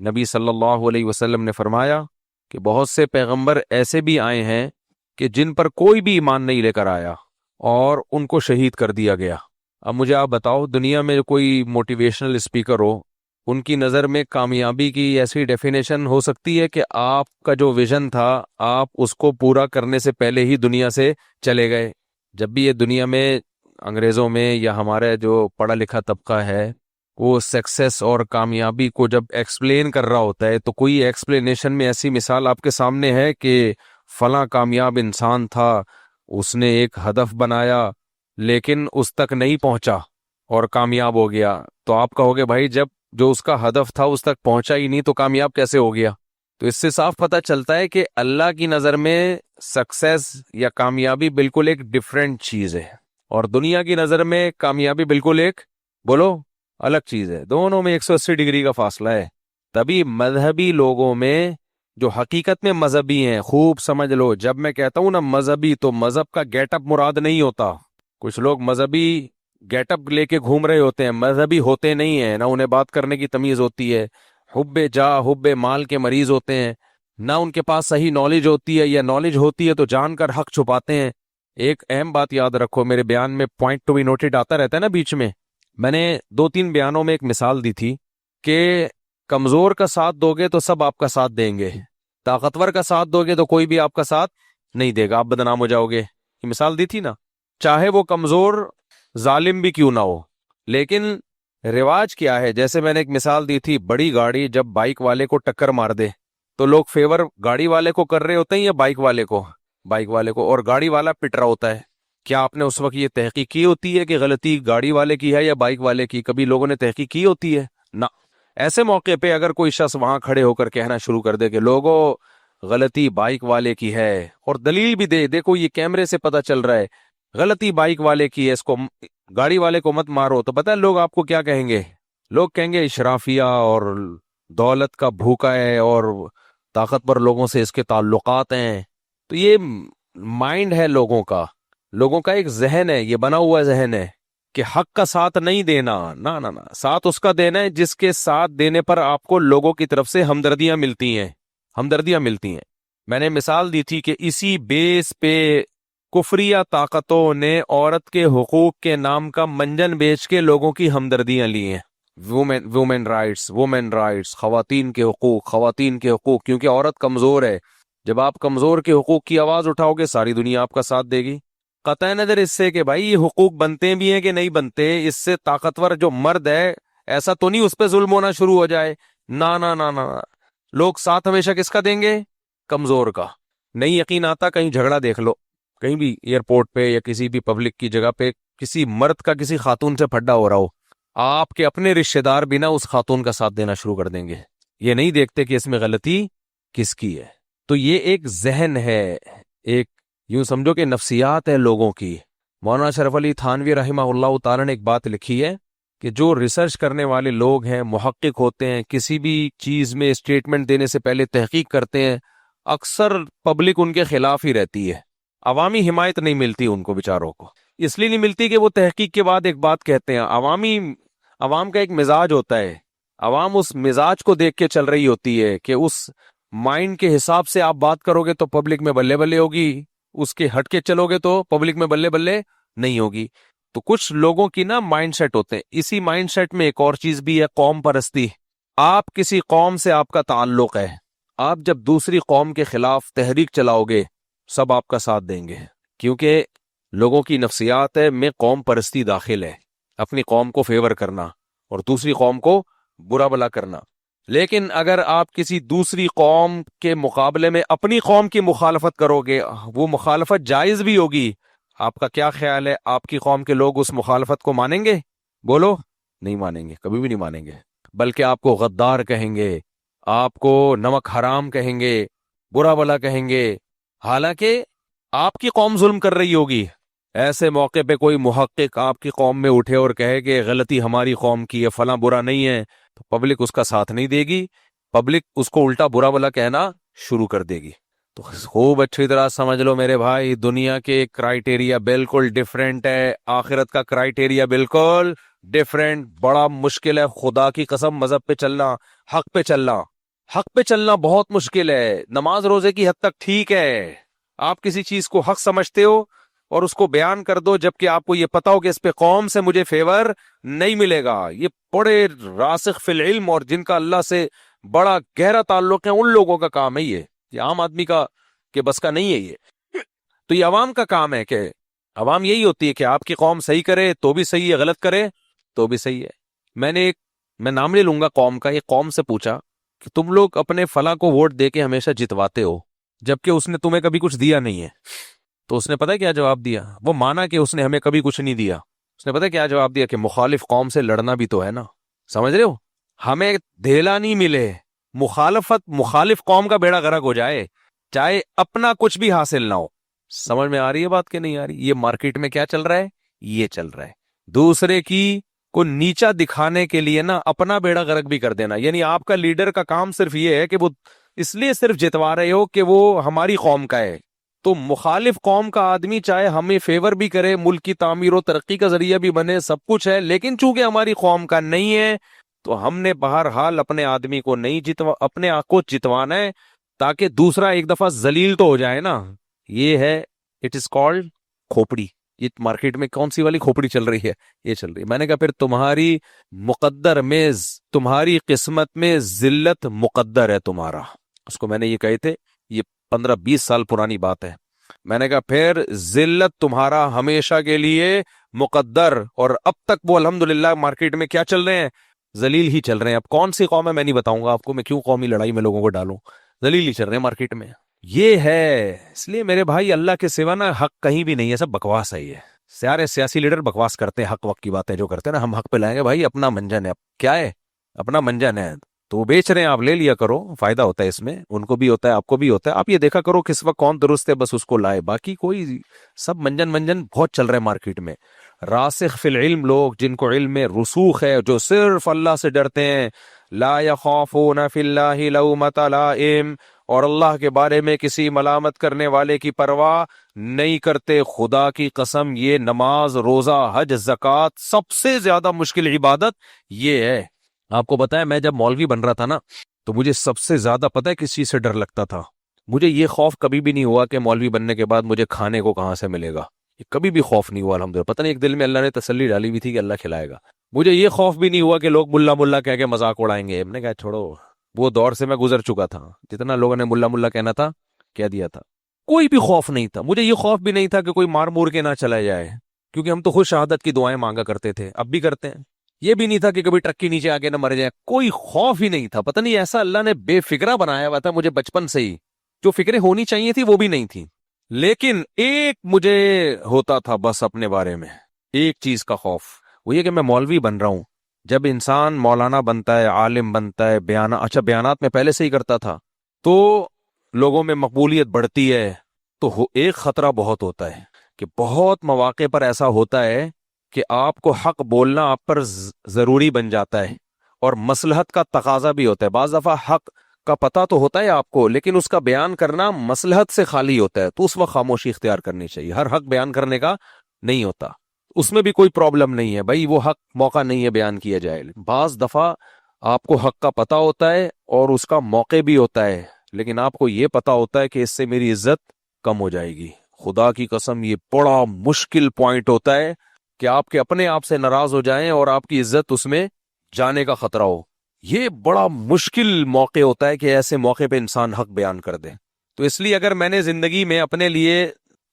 نبی صلی اللہ علیہ وسلم نے فرمایا کہ بہت سے پیغمبر ایسے بھی آئے ہیں کہ جن پر کوئی بھی ایمان نہیں لے کر آیا اور ان کو شہید کر دیا گیا۔ اب مجھے آپ بتاؤ، دنیا میں کوئی موٹیویشنل اسپیکر ہو، ان کی نظر میں کامیابی کی ایسی ڈیفینیشن ہو سکتی ہے کہ آپ کا جو ویژن تھا آپ اس کو پورا کرنے سے پہلے ہی دنیا سے چلے گئے؟ جب بھی یہ دنیا میں انگریزوں میں یا ہمارے جو پڑھا لکھا طبقہ ہے وہ سکسیس اور کامیابی کو جب ایکسپلین کر رہا ہوتا ہے تو کوئی ایکسپلینیشن میں ایسی مثال آپ کے سامنے ہے کہ فلاں کامیاب انسان تھا، اس نے ایک ہدف بنایا لیکن اس تک نہیں پہنچا اور کامیاب ہو گیا، تو آپ کہو گے بھائی جب جو اس کا ہدف تھا اس تک پہنچا ہی نہیں تو کامیاب کیسے ہو گیا؟ تو اس سے صاف پتہ چلتا ہے کہ اللہ کی نظر میں سکسیس یا کامیابی بالکل ایک ڈیفرنٹ چیز ہے، اور دنیا کی نظر میں کامیابی بالکل ایک بولو الگ چیز ہے۔ دونوں میں 180 ڈگری کا فاصلہ ہے۔ تبھی مذہبی لوگوں میں جو حقیقت میں مذہبی ہیں، خوب سمجھ لو، جب میں کہتا ہوں نا مذہبی تو مذہب کا گیٹ اپ مراد نہیں ہوتا۔ کچھ لوگ مذہبی گیٹ اپ لے کے گھوم رہے ہوتے ہیں، مذہبی ہوتے نہیں ہیں، نہ انہیں بات کرنے کی تمیز ہوتی ہے، حب جا حب مال کے مریض ہوتے ہیں، نہ ان کے پاس صحیح نالج ہوتی ہے، یا نالج ہوتی ہے تو جان کر حق چھپاتے ہیں۔ ایک اہم بات یاد رکھو، میرے بیان میں پوائنٹ ٹو بی نوٹڈ آتا رہتا ہے نا بیچ میں نے 2-3 بیانوں میں ایک مثال دی تھی کہ کمزور کا ساتھ دو گے تو سب آپ کا ساتھ دیں گے، طاقتور کا ساتھ دو گے تو کوئی بھی آپ کا ساتھ نہیں دے گا، آپ بدنام ہو جاؤ گے۔ یہ مثال دی تھی نا، چاہے وہ کمزور ظالم بھی کیوں نہ ہو۔ لیکن رواج کیا ہے، جیسے میں نے ایک مثال دی تھی، بڑی گاڑی جب بائک والے کو ٹکر مار دے تو لوگ فیور گاڑی والے کو کر رہے ہوتے ہیں یا بائک والے کو، اور گاڑی والا پٹ رہا ہوتا ہے۔ کیا آپ نے اس وقت یہ تحقیق کی ہوتی ہے کہ غلطی گاڑی والے کی ہے یا بائک والے کی؟ کبھی لوگوں نے تحقیق کی ہوتی ہے؟ نہ۔ ایسے موقع پہ اگر کوئی شخص وہاں کھڑے ہو کر کہنا شروع کر دے کہ لوگوں غلطی بائک والے کی ہے، اور دلیل بھی دے، دیکھو یہ کیمرے سے پتہ چل رہا ہے غلطی بائک والے کی ہے، اس کو گاڑی والے کو مت مارو، تو پتہ ہے لوگ آپ کو کیا کہیں گے؟ لوگ کہیں گے اشرافیہ اور دولت کا بھوکا ہے اور طاقتور لوگوں سے اس کے تعلقات ہیں۔ تو یہ مائنڈ ہے لوگوں کا ایک ذہن ہے، یہ بنا ہوا ذہن ہے کہ حق کا ساتھ نہیں دینا، نہ ساتھ اس کا دینا ہے جس کے ساتھ دینے پر آپ کو لوگوں کی طرف سے ہمدردیاں ملتی ہیں۔ میں نے مثال دی تھی کہ اسی بیس پہ کفریہ طاقتوں نے عورت کے حقوق کے نام کا منجن بیچ کے لوگوں کی ہمدردیاں لی ہیں۔ وومن رائٹس، خواتین کے حقوق، کیونکہ عورت کمزور ہے۔ جب آپ کمزور کے حقوق کی آواز اٹھاؤ گے ساری دنیا آپ کا ساتھ دے گی، قطع نظر اس سے کہ بھائی یہ حقوق بنتے بھی ہیں کہ نہیں بنتے، اس سے طاقتور جو مرد ہے ایسا تو نہیں اس پہ ظلم ہونا شروع ہو جائے۔ نہ لوگ ساتھ ہمیشہ کس کا دیں گے؟ کمزور کا۔ نہیں یقین آتا کہیں جھگڑا دیکھ لو، کہیں بھی ایئرپورٹ پہ یا کسی بھی پبلک کی جگہ پہ کسی مرد کا کسی خاتون سے پھڈا ہو رہا ہو، آپ کے اپنے رشتہ دار بھی نہ اس خاتون کا ساتھ دینا شروع کر دیں گے، یہ نہیں دیکھتے کہ اس میں غلطی کس کی ہے۔ تو یہ ایک ذہن ہے، ایک یوں سمجھو کہ نفسیات ہے لوگوں کی۔ مولانا اشرف علی تھانوی رحمہ اللہ تعالی نے ایک بات لکھی ہے کہ جو ریسرچ کرنے والے لوگ ہیں، محقق ہوتے ہیں، کسی بھی چیز میں اسٹیٹمنٹ دینے سے پہلے تحقیق کرتے ہیں، اکثر پبلک ان کے خلاف ہی رہتی ہے، عوامی حمایت نہیں ملتی ان کو بیچاروں کو۔ اس لیے نہیں ملتی کہ وہ تحقیق کے بعد ایک بات کہتے ہیں۔ عوام کا ایک مزاج ہوتا ہے، عوام اس مزاج کو دیکھ کے چل رہی ہوتی ہے کہ اس مائنڈ کے حساب سے آپ بات کرو گے تو پبلک میں بلے بلے ہوگی، اس کے ہٹ کے چلو گے تو پبلک میں بلے بلے نہیں ہوگی۔ تو کچھ لوگوں کی نا مائنڈ سیٹ ہوتے ہیں، اسی مائنڈ سیٹ میں ایک اور چیز بھی ہے، قوم پرستی۔ آپ کسی قوم سے آپ کا تعلق ہے، آپ جب دوسری قوم کے خلاف تحریک چلاؤ گے سب آپ کا ساتھ دیں گے، کیونکہ لوگوں کی نفسیات ہے میں قوم پرستی داخل ہے، اپنی قوم کو فیور کرنا اور دوسری قوم کو برا بلا کرنا۔ لیکن اگر آپ کسی دوسری قوم کے مقابلے میں اپنی قوم کی مخالفت کرو گے، وہ مخالفت جائز بھی ہوگی، آپ کا کیا خیال ہے آپ کی قوم کے لوگ اس مخالفت کو مانیں گے؟ بولو، نہیں مانیں گے، کبھی بھی نہیں مانیں گے، بلکہ آپ کو غدار کہیں گے، آپ کو نمک حرام کہیں گے، برا بلا کہیں گے، حالانکہ آپ کی قوم ظلم کر رہی ہوگی۔ ایسے موقع پہ کوئی محقق آپ کی قوم میں اٹھے اور کہے کہ غلطی ہماری قوم کی ہے، فلاں برا نہیں ہے، تو پبلک اس کا ساتھ نہیں دے گی، پبلک اس کو الٹا برا بلا کہنا شروع کر دے گی۔ تو خوب اچھی طرح سمجھ لو میرے بھائی، دنیا کے کرائیٹیریا بالکل ڈیفرنٹ ہے، آخرت کا کرائیٹیریا بالکل ڈیفرنٹ۔ بڑا مشکل ہے خدا کی قسم مذہب پہ چلنا، حق پہ چلنا۔ حق پہ چلنا بہت مشکل ہے. نماز روزے کی حد تک ٹھیک ہے, آپ کسی چیز کو حق سمجھتے ہو اور اس کو بیان کر دو جبکہ آپ کو یہ پتا ہو کہ اس پہ قوم سے مجھے فیور نہیں ملے گا. یہ بڑے راسخ فی العلم اور جن کا اللہ سے بڑا گہرا تعلق ہے ان لوگوں کا کام ہے. یہ عام آدمی کا کہ بس کا نہیں ہے. یہ تو یہ عوام کا کام ہے کہ عوام یہی ہوتی ہے کہ آپ کی قوم صحیح کرے تو بھی صحیح ہے, غلط کرے تو بھی صحیح ہے. میں نام نہیں لوں گا قوم کا, ایک قوم سے پوچھا کہ تم لوگ اپنے فلاں کو ووٹ دے کے ہمیشہ جتواتے ہو جبکہ اس نے تمہیں کبھی کچھ دیا نہیں ہے. تو اس نے پتہ کیا جواب دیا؟ وہ مانا کہ اس نے ہمیں کبھی کچھ نہیں دیا. اس نے پتہ کیا جواب دیا کہ مخالف قوم سے لڑنا بھی تو ہے نا. سمجھ رہے ہو, ہمیں دھیلا نہیں ملے, مخالف قوم کا بیڑا غرق ہو جائے چاہے اپنا کچھ بھی حاصل نہ ہو. سمجھ میں آ رہی ہے بات کہ نہیں آ رہی؟ یہ مارکیٹ میں کیا چل رہا ہے؟ یہ چل رہا ہے دوسرے کی کو نیچا دکھانے کے لیے نا اپنا بیڑا غرق بھی کر دینا. یعنی آپ کا لیڈر کا کام صرف یہ ہے کہ وہ اس لیے صرف جتوا رہے ہو کہ وہ ہماری قوم کا ہے. تو مخالف قوم کا آدمی چاہے ہمیں فیور بھی کرے, ملک کی تعمیر و ترقی کا ذریعہ بھی بنے, سب کچھ ہے, لیکن چونکہ ہماری قوم کا نہیں ہے تو ہم نے بہرحال اپنے آدمی کو نہیں اپنے آپ کو جتوانا ہے تاکہ دوسرا ایک دفعہ ذلیل تو ہو جائے نا. یہ ہے اٹ از کالڈ کھوپڑی. یہ مارکیٹ میں کون سی والی کھوپڑی چل رہی ہے؟ یہ چل رہی ہے. میں نے کہا پھر تمہاری مقدر میں, تمہاری قسمت میں ذلت مقدر ہے تمہارا. اس کو میں نے یہ کہے تھے, یہ 15-20 سال پرانی بات ہے. میں نے کہا پھر ذلت تمہارا ہمیشہ کے لیے مقدر. اور اب تک وہ الحمدللہ مارکیٹ میں کیا چل رہے ہیں؟ ذلیل ہی چل رہے ہیں. اب کون سی قوم ہے میں نہیں بتاؤں گا آپ کو, میں کیوں قومی لڑائی میں لوگوں کو ڈالوں. ذلیل ہی چل رہے ہیں مارکیٹ میں. یہ ہے اس لیے میرے بھائی اللہ کے سوا نا حق کہیں بھی نہیں ہے, سب بکواس ہے. یہ سارے سیاسی لیڈر بکواس کرتے ہیں, حق وقت کی باتیں جو کرتے ہیں نا, ہم حق پہ لائیں گے. بھائی اپنا منجن ہے, کیا ہے اپنا منجن ہے تو وہ بیچ رہے ہیں, آپ لے لیا کرو, فائدہ ہوتا ہے اس میں, ان کو بھی ہوتا ہے آپ کو بھی ہوتا ہے. آپ یہ دیکھا کرو کس وقت کون درست ہے, بس اس کو لائے. باقی کوئی سب منجن بہت چل رہے ہیں مارکیٹ میں. راسخ فی العلم لوگ جن کو علم میں رسوخ ہے, جو صرف اللہ سے ڈرتے ہیں, لا یخافون فی اللہ لومۃ لائم, اور اللہ کے بارے میں کسی ملامت کرنے والے کی پرواہ نہیں کرتے. خدا کی قسم یہ نماز, روزہ, حج, زکوٰۃ سب سے زیادہ مشکل عبادت یہ ہے. آپ کو بتایا میں جب مولوی بن رہا تھا نا تو مجھے سب سے زیادہ پتہ ہے کس چیز سے ڈر لگتا تھا؟ مجھے یہ خوف کبھی بھی نہیں ہوا کہ مولوی بننے کے بعد مجھے کھانے کو کہاں سے ملے گا. یہ کبھی بھی خوف نہیں ہوا الحمدللہ. پتہ نہیں ایک دل میں اللہ نے تسلی ڈالی ہوئی تھی کہ اللہ کھلائے گا. مجھے یہ خوف بھی نہیں ہوا کہ لوگ ملا ملا کہہ کے مذاق اڑائیں گے. ہم نے کہا چھوڑو, وہ دور سے میں گزر چکا تھا. جتنا لوگوں نے ملا ملا کہنا تھا کہہ دیا تھا. کوئی بھی خوف نہیں تھا. مجھے یہ خوف بھی نہیں تھا کہ کوئی مار مور کے نہ چلا جائے, کیونکہ ہم تو خود شہادت کی دعائیں مانگا کرتے تھے, اب بھی کرتے ہیں. یہ بھی نہیں تھا کہ کبھی ٹرک کے نیچے آگے نہ مر جائے. کوئی خوف ہی نہیں تھا. پتہ نہیں ایسا اللہ نے بے فکرہ بنایا ہوا تھا مجھے بچپن سے ہی. جو فکریں ہونی چاہیے تھی وہ بھی نہیں تھی. لیکن ایک مجھے ہوتا تھا بس اپنے بارے میں, ایک چیز کا خوف, وہ یہ کہ میں مولوی بن رہا ہوں. جب انسان مولانا بنتا ہے, عالم بنتا ہے, بیانات میں پہلے سے ہی کرتا تھا, تو لوگوں میں مقبولیت بڑھتی ہے. تو ایک خطرہ بہت ہوتا ہے کہ بہت مواقع پر ایسا ہوتا ہے کہ آپ کو حق بولنا آپ پر ضروری بن جاتا ہے, اور مصلحت کا تقاضا بھی ہوتا ہے. بعض دفعہ حق کا پتہ تو ہوتا ہے آپ کو, لیکن اس کا بیان کرنا مصلحت سے خالی ہوتا ہے, تو اس وقت خاموشی اختیار کرنی چاہیے. ہر حق بیان کرنے کا نہیں ہوتا, اس میں بھی کوئی پرابلم نہیں ہے بھائی, وہ حق موقع نہیں ہے بیان کیا جائے. بعض دفعہ آپ کو حق کا پتہ ہوتا ہے اور اس کا موقع بھی ہوتا ہے, لیکن آپ کو یہ پتہ ہوتا ہے کہ اس سے میری عزت کم ہو جائے گی. خدا کی قسم یہ بڑا مشکل پوائنٹ ہوتا ہے کہ آپ کے اپنے آپ سے ناراض ہو جائیں اور آپ کی عزت اس میں جانے کا خطرہ ہو. یہ بڑا مشکل موقع ہوتا ہے کہ ایسے موقع پہ انسان حق بیان کر دے. تو اس لیے اگر میں نے زندگی میں اپنے لیے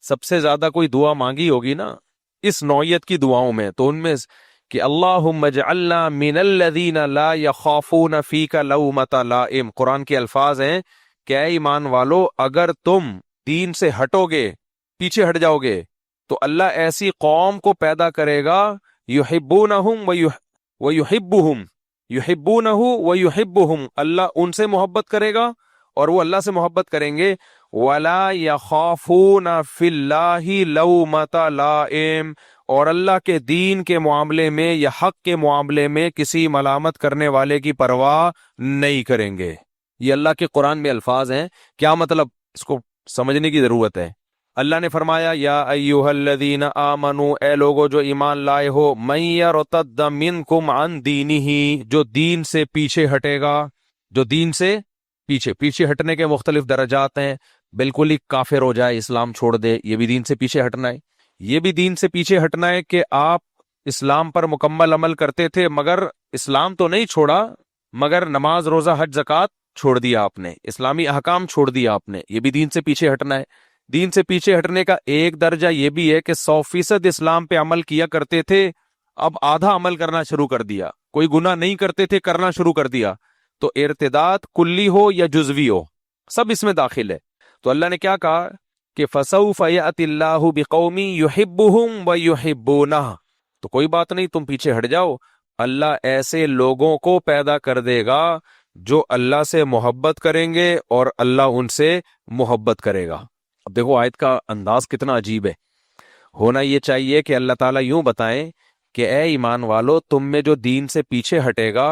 سب سے زیادہ کوئی دعا مانگی ہوگی نا اس نوعیت کی دعاؤں میں, تو ان میں کہ اللہم اجعلنا من الذین لا یخافون فیک لومۃ لائم. قرآن کے الفاظ ہیں کہ اے ایمان والو, اگر تم دین سے ہٹو گے, پیچھے ہٹ جاؤ گے, تو اللہ ایسی قوم کو پیدا کرے گا یحبونہم ویحبہم, یحبونہ ویحبہم, اللہ ان سے محبت کرے گا اور وہ اللہ سے محبت کریں گے. ولا یخافون فی اللہ لومۃ لائم, اور اللہ کے دین کے معاملے میں یا حق کے معاملے میں کسی ملامت کرنے والے کی پرواہ نہیں کریں گے. یہ اللہ کے قرآن میں الفاظ ہیں. کیا مطلب, اس کو سمجھنے کی ضرورت ہے. اللہ نے فرمایا یا ایھا الذین آمنوا, اے لوگو جو ایمان لائے ہو, من یرتد منکم عن دینہ, جو دین سے پیچھے ہٹے گا, جو دین سے پیچھے پیچھے ہٹنے کے مختلف درجات ہیں. بالکل ہی کافر ہو جائے, اسلام چھوڑ دے, یہ بھی دین سے پیچھے ہٹنا ہے. یہ بھی دین سے پیچھے ہٹنا ہے کہ آپ اسلام پر مکمل عمل کرتے تھے مگر اسلام تو نہیں چھوڑا, مگر نماز روزہ حج زکوٰۃ چھوڑ دیا آپ نے, اسلامی احکام چھوڑ دیا آپ نے. یہ بھی دین سے پیچھے ہٹنا ہے. دین سے پیچھے ہٹنے کا ایک درجہ یہ بھی ہے کہ 100% اسلام پہ عمل کیا کرتے تھے, اب آدھا عمل کرنا شروع کر دیا. کوئی گناہ نہیں کرتے تھے, کرنا شروع کر دیا. تو ارتداد کلی ہو یا جزوی ہو, سب اس میں داخل ہے. تو اللہ نے کیا کہا کہ فَسَوْفَ يَأْتِ اللَّهُ بِقَوْمٍ يُحِبُّهُمْ وَيُحِبُّونَهُ. تو کوئی بات نہیں, تم پیچھے ہٹ جاؤ, اللہ ایسے لوگوں کو پیدا کر دے گا جو اللہ سے محبت کریں گے اور اللہ ان سے محبت کرے گا. اب دیکھو آیت کا انداز کتنا عجیب ہے. ہونا یہ چاہیے کہ اللہ تعالیٰ یوں بتائیں کہ اے ایمان والو, تم میں جو دین سے پیچھے ہٹے گا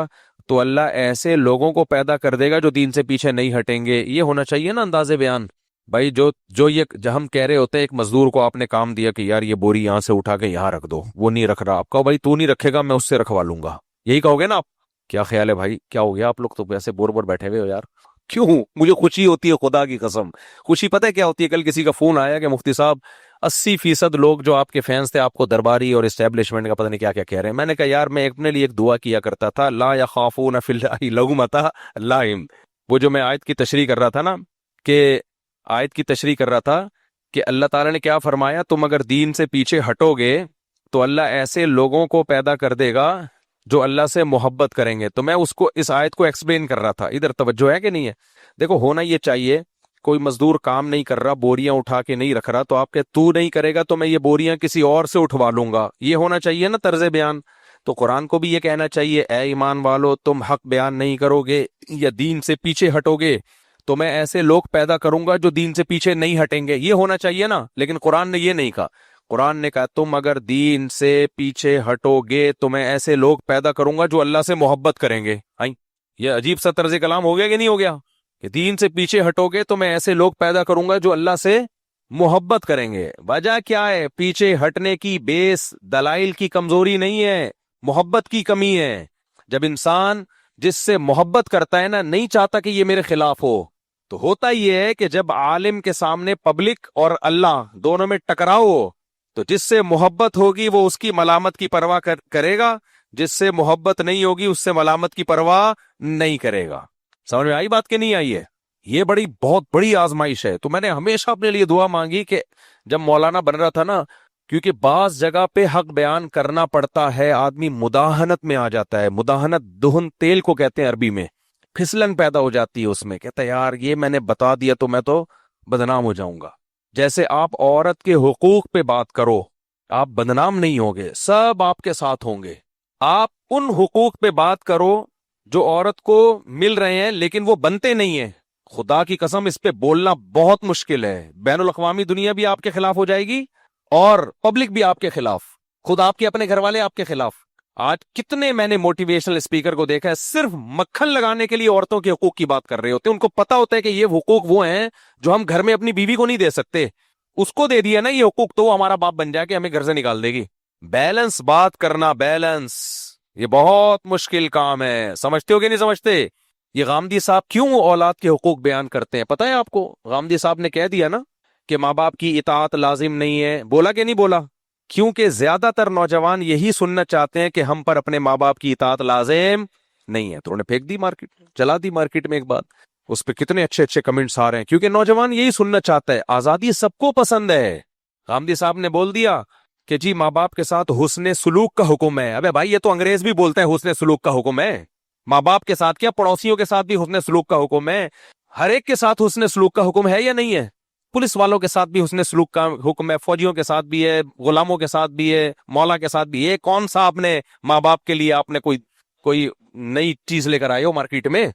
تو اللہ ایسے لوگوں کو پیدا کر دے گا جو دین سے پیچھے نہیں ہٹیں گے. یہ ہونا چاہیے نا انداز بیان. بھائی جو یہ ہم کہہ رہے ہوتے ہیں, ایک مزدور کو آپ نے کام دیا کہ یار یہ بوری یہاں سے اٹھا کے یہاں رکھ دو, وہ نہیں رکھ رہا, آپ کہو بھائی تو نہیں رکھے گا, میں اس سے رکھوا لوں گا, یہی کہو گے نا آپ؟ کیا خیال ہے بھائی, کیا ہو گیا آپ لوگ تو ایسے بور بور بیٹھے ہوئے ہو یار؟ کیوں؟ مجھے خوشی ہوتی ہے, خدا کی قسم خوشی. پتہ ہے کیا ہوتی ہے؟ کل کسی کا فون آیا کہ مفتی صاحب 80% لوگ جو آپ کے فینس تھے آپ کو درباری اور اسٹیبلشمنٹ کا پتہ نہیں کیا کیا کہہ رہے ہیں. میں نے کہا یار میں اپنے لیے ایک دعا کیا کرتا تھا, لا یخافون فی اللہ لومۃ لائم. وہ جو میں آیت کی تشریح کر رہا تھا نا, کہ آیت کی تشریح کر رہا تھا کہ اللہ تعالیٰ نے کیا فرمایا, تم اگر دین سے پیچھے ہٹو گے تو اللہ ایسے لوگوں کو پیدا کر دے گا جو اللہ سے محبت کریں گے. تو میں اس آیت کو ایکسپلین کر رہا تھا. ادھر توجہ ہے کہ نہیں ہے؟ دیکھو ہونا یہ چاہیے, کوئی مزدور کام نہیں کر رہا, بوریاں اٹھا کے نہیں رکھ رہا, تو آپ کہ تو نہیں کرے گا تو میں یہ بوریاں کسی اور سے اٹھوا لوں گا. یہ ہونا چاہیے نا طرز بیان. تو قرآن کو بھی یہ کہنا چاہیے, اے ایمان والو تم حق بیان نہیں کرو گے یا دین سے پیچھے ہٹو گے تو میں ایسے لوگ پیدا کروں گا جو دین سے پیچھے نہیں ہٹیں گے. یہ ہونا چاہیے نا. لیکن قرآن نے یہ نہیں کہا. قرآن نے کہا تم اگر دین سے پیچھے ہٹو گے تو میں ایسے لوگ پیدا کروں گا جو اللہ سے محبت کریں گے. یہ عجیب سا طرز کلام ہو گیا کہ نہیں ہو گیا؟ کہ دین سے پیچھے ہٹو گے تو میں ایسے لوگ پیدا کروں گا جو اللہ سے محبت کریں گے. وجہ کیا ہے؟ پیچھے ہٹنے کی بیس دلائل کی کمزوری نہیں ہے, محبت کی کمی ہے. جب انسان جس سے محبت کرتا ہے نا, نہیں چاہتا کہ یہ میرے خلاف ہو, تو ہوتا یہ ہے کہ جب عالم کے سامنے پبلک اور اللہ دونوں میں ٹکراؤ ہو تو جس سے محبت ہوگی وہ اس کی ملامت کی پرواہ کرے گا, جس سے محبت نہیں ہوگی اس سے ملامت کی پرواہ نہیں کرے گا. سمجھ میں آئی بات کہ نہیں آئی ہے؟ یہ بہت بڑی آزمائش ہے. تو میں نے ہمیشہ اپنے لیے دعا مانگی کہ جب مولانا بن رہا تھا نا, کیونکہ بعض جگہ پہ حق بیان کرنا پڑتا ہے, آدمی مداہنت میں آ جاتا ہے. مداہنت دہن تیل کو کہتے ہیں عربی میں. پھسلن پیدا ہو جاتی ہے اس میں, کہتا ہے یار یہ میں نے بتا دیا تو میں تو بدنام ہو جاؤں گا. جیسے آپ عورت کے حقوق پہ بات کرو, آپ بدنام نہیں ہوگے, سب آپ کے ساتھ ہوں گے. آپ ان حقوق پہ بات کرو جو عورت کو مل رہے ہیں لیکن وہ بنتے نہیں ہیں. خدا کی قسم اس پہ بولنا بہت مشکل ہے. بین الاقوامی دنیا بھی آپ کے خلاف ہو جائے گی اور پبلک بھی آپ کے خلاف, خود آپ کے اپنے گھر والے آپ کے خلاف. آج کتنے میں نے موٹیویشنل اسپیکر کو دیکھا ہے صرف مکھن لگانے کے لیے عورتوں کے حقوق کی بات کر رہے ہوتے ہیں. ان کو پتا ہوتا ہے کہ یہ حقوق وہ ہیں جو ہم گھر میں اپنی بیوی کو نہیں دے سکتے, اس کو دے دیا نا یہ حقوق تو وہ ہمارا باپ بن جائے کہ ہمیں گھر سے نکال دے گی. بیلنس بات کرنا, بیلنس, یہ بہت مشکل کام ہے. سمجھتے ہو کہ نہیں سمجھتے؟ یہ غامدی صاحب کیوں اولاد کے حقوق بیان کرتے ہیں پتہ ہے آپ کو؟ غامدی صاحب نے کہہ دیا نا کہ ماں باپ کی اطاعت لازم نہیں ہے. بولا کہ نہیں بولا؟ کیونکہ زیادہ تر نوجوان یہی سننا چاہتے ہیں کہ ہم پر اپنے ماں باپ کی اطاعت لازم نہیں ہے. تو انہوں نے پھینک دی مارکیٹ, چلا دی مارکیٹ میں ایک بات. اس پہ کتنے اچھے اچھے کمنٹس آ رہے ہیں, کیونکہ نوجوان یہی سننا چاہتا ہے. آزادی سب کو پسند ہے. غامدی صاحب نے بول دیا کہ جی ماں باپ کے ساتھ حسن سلوک کا حکم ہے. ابے بھائی یہ تو انگریز بھی بولتے ہیں حسن سلوک کا حکم ہے. ماں باپ کے ساتھ کیا, پڑوسیوں کے ساتھ بھی حسن سلوک کا حکم ہے. ہر ایک کے ساتھ حسن سلوک کا حکم ہے یا نہیں ہے؟ پولیس والوں کے ساتھ بھی حسن سلوک کا حکم ہے, فوجیوں کے ساتھ بھی ہے, غلاموں کے ساتھ بھی ہے, مولا کے ساتھ بھی ہے. کون سا آپ نے ماں باپ کے لیے آپ نے کوئی نئی چیز لے کر آئے ہو مارکیٹ میں؟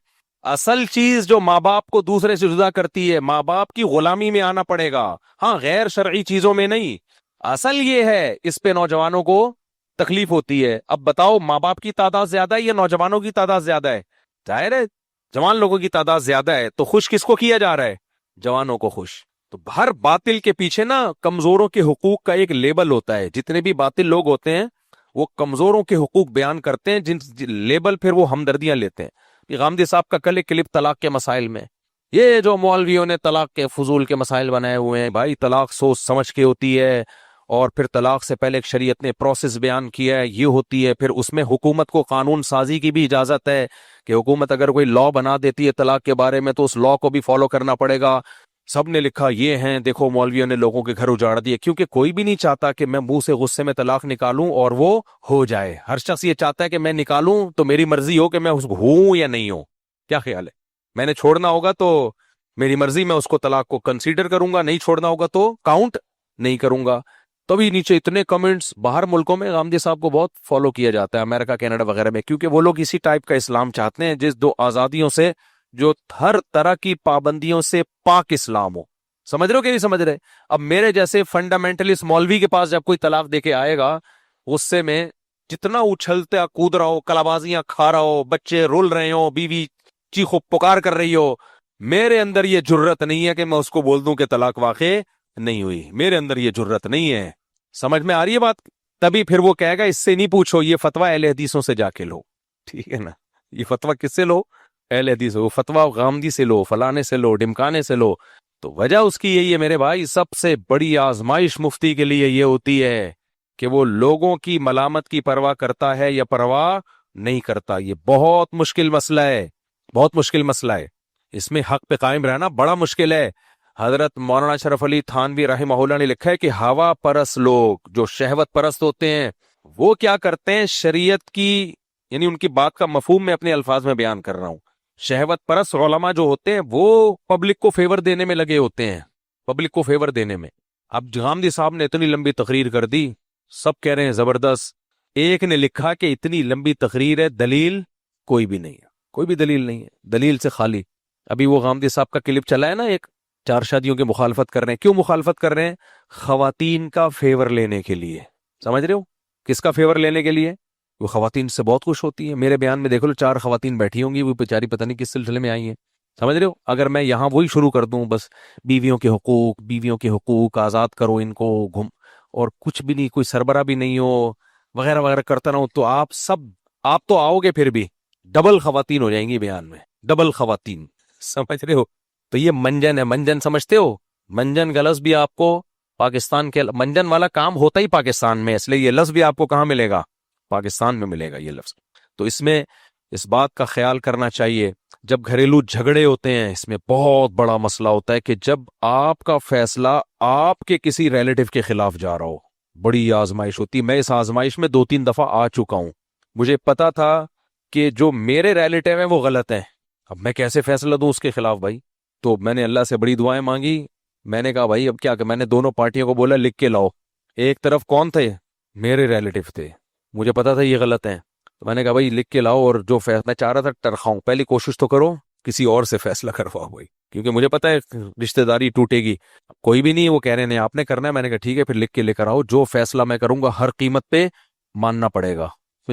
اصل چیز جو ماں باپ کو دوسرے سے جدا کرتی ہے, ماں باپ کی غلامی میں آنا پڑے گا, ہاں غیر شرعی چیزوں میں نہیں. اصل یہ ہے, اس پہ نوجوانوں کو تکلیف ہوتی ہے. اب بتاؤ ماں باپ کی تعداد زیادہ ہے یا نوجوانوں کی تعداد زیادہ ہے؟ ظاہر ہے جوان لوگوں کی تعداد زیادہ ہے. تو خوش کس کو کیا جا رہا ہے؟ جوانوں کو خوش. تو ہر باطل کے پیچھے نا کمزوروں کے حقوق کا ایک لیبل ہوتا ہے. جتنے بھی باطل لوگ ہوتے ہیں وہ کمزوروں کے حقوق بیان کرتے ہیں, جن لیبل پھر وہ ہمدردیاں لیتے ہیں. غامدی صاحب کا کل ایک کلپ طلاق کے مسائل میں, یہ جو مولویوں نے طلاق کے فضول کے مسائل بنائے ہوئے ہیں، بھائی طلاق سوچ سمجھ کے ہوتی ہے، اور پھر طلاق سے پہلے ایک شریعت نے پروسیس بیان کیا ہے، یہ ہوتی ہے، پھر اس میں حکومت کو قانون سازی کی بھی اجازت ہے کہ حکومت اگر کوئی لا بنا دیتی ہے طلاق کے بارے میں تو اس لا کو بھی فالو کرنا پڑے گا۔ سب نے لکھا یہ ہیں، دیکھو مولویوں نے لوگوں کے گھر اجاڑ دیے، کیونکہ کوئی بھی نہیں چاہتا کہ میں منہ سے غصے میں طلاق نکالوں اور وہ ہو جائے۔ ہر شخص یہ چاہتا ہے کہ میں نکالوں تو میری مرضی ہو کہ میں اس کو ہوں یا نہیں ہوں۔ کیا خیال ہے؟ میں نے چھوڑنا ہوگا تو میری مرضی، میں اس کو طلاق کو کنسیڈر کروں گا، نہیں چھوڑنا ہوگا تو کاؤنٹ نہیں کروں گا۔ تبھی نیچے اتنے کمنٹس۔ باہر ملکوں میں غامدی صاحب کو بہت فالو کیا جاتا ہے، امریکہ کینیڈا وغیرہ میں، کیونکہ وہ لوگ اسی ٹائپ کا اسلام چاہتے ہیں جس دو آزادیوں سے، جو ہر طرح کی پابندیوں سے پاک اسلام ہو۔ سمجھ رہے ہو کہ نہیں سمجھ رہے؟ اب میرے جیسے فنڈامنٹلسٹ مولوی کے پاس جب کوئی طلاق دے کے آئے گا، غصے میں جتنا اچھلتا کود رہا ہو، کلابازیاں کھا رہا ہو، بچے رول رہے ہو، بیوی چیخو پکار کر رہی ہو، میرے اندر یہ جرت نہیں ہے کہ میں اس کو بول دوں کہ طلاق واقع نہیں ہوئی۔ میرے اندر یہ جرت نہیں ہے۔ سمجھ میں آ رہی ہے بات؟ تبھی پھر وہ کہے گا اس سے نہیں پوچھو، یہ فتویٰ اہل حدیثوں سے جا کے لو۔ ٹھیک ہے نا؟ یہ فتویٰ کس سے لو؟ اہل حدیث۔ وہ فتویٰ غامدی سے لو، فلانے سے لو، ڈمکانے سے لو۔ تو وجہ اس کی یہی ہے میرے بھائی، سب سے بڑی آزمائش مفتی کے لیے یہ ہوتی ہے کہ وہ لوگوں کی ملامت کی پرواہ کرتا ہے یا پرواہ نہیں کرتا۔ یہ بہت مشکل مسئلہ ہے، بہت مشکل مسئلہ ہے۔ اس میں حق پہ قائم رہنا بڑا مشکل ہے۔ حضرت مولانا اشرف علی تھانوی رحمہ اللہ نے لکھا ہے کہ ہوا پرست لوگ جو شہوت پرست ہوتے ہیں وہ کیا کرتے ہیں، شریعت کی، یعنی ان کی بات کا مفہوم میں اپنے الفاظ میں بیان کر رہا ہوں، شہوت پرست علماء جو ہوتے ہیں وہ پبلک کو فیور دینے میں لگے ہوتے ہیں، پبلک کو فیور دینے میں۔ اب غامدی صاحب نے اتنی لمبی تقریر کر دی، سب کہہ رہے ہیں زبردست۔ ایک نے لکھا کہ اتنی لمبی تقریر ہے، دلیل کوئی بھی نہیں ہے، کوئی بھی دلیل نہیں ہے، دلیل سے خالی۔ ابھی وہ غامدی صاحب کا کلپ چلا ہے نا، ایک 4 شادیوں کی مخالفت کر رہے ہیں۔ کیوں مخالفت کر رہے ہیں؟ خواتین کا فیور لینے کے لیے۔ سمجھ رہے ہو؟ کس کا فیور لینے کے لیے؟ وہ خواتین سے بہت خوش ہوتی ہیں۔ میرے بیان میں دیکھ لو 4 خواتین بیٹھی ہوں گی، وہ بیچاری پتہ نہیں کس سلسلے میں آئی ہیں۔ سمجھ رہے ہو؟ اگر میں یہاں وہی شروع کر دوں، بس بیویوں کے حقوق، بیویوں کے حقوق آزاد کرو ان کو، گھم، اور کچھ بھی نہیں، کوئی سربراہ بھی نہیں ہو، وغیرہ وغیرہ کرتا رہوں، تو آپ تو آؤ گے، پھر بھی ڈبل خواتین ہو جائیں گی بیان میں، ڈبل خواتین۔ سمجھ رہے ہو؟ تو یہ منجن ہے، منجن سمجھتے ہو؟ منجن کا لفظ بھی آپ کو پاکستان کے، منجن والا کام ہوتا ہی پاکستان میں، اس لیے یہ لفظ بھی آپ کو کہاں ملے گا؟ پاکستان میں ملے گا یہ لفظ۔ تو اس میں اس بات کا خیال کرنا چاہیے، جب گھریلو جھگڑے ہوتے ہیں اس میں بہت بڑا مسئلہ ہوتا ہے کہ جب آپ کا فیصلہ آپ کے کسی ریلیٹو کے خلاف جا رہا ہو، بڑی آزمائش ہوتی ہے۔ میں اس آزمائش میں 2-3 دفعہ آ چکا ہوں۔ مجھے پتا تھا کہ جو میرے ریلیٹو ہیں وہ غلط ہیں، اب میں کیسے فیصلہ دوں اس کے خلاف بھائی؟ تو میں نے اللہ سے بڑی دعائیں مانگی۔ میں نے کہا بھائی اب کیا کہ میں نے دونوں پارٹیوں کو بولا لکھ کے لاؤ۔ ایک طرف کون تھے؟ میرے ریلیٹو تھے، مجھے پتا تھا یہ غلط ہیں، تو میں نے کہا بھائی لکھ کے لاؤ، اور جو فیصلہ میں چاہ رہا تھا ٹرخاؤں، پہلی کوشش تو کرو کسی اور سے فیصلہ کرواؤ بھائی، کیونکہ مجھے پتا ہے رشتہ داری ٹوٹے گی۔ کوئی بھی نہیں، وہ کہہ رہے ہیں آپ نے کرنا ہے، میں نے کہا ٹھیک ہے پھر لکھ کے لے کر آؤ، جو فیصلہ میں کروں گا ہر قیمت پہ ماننا پڑے گا،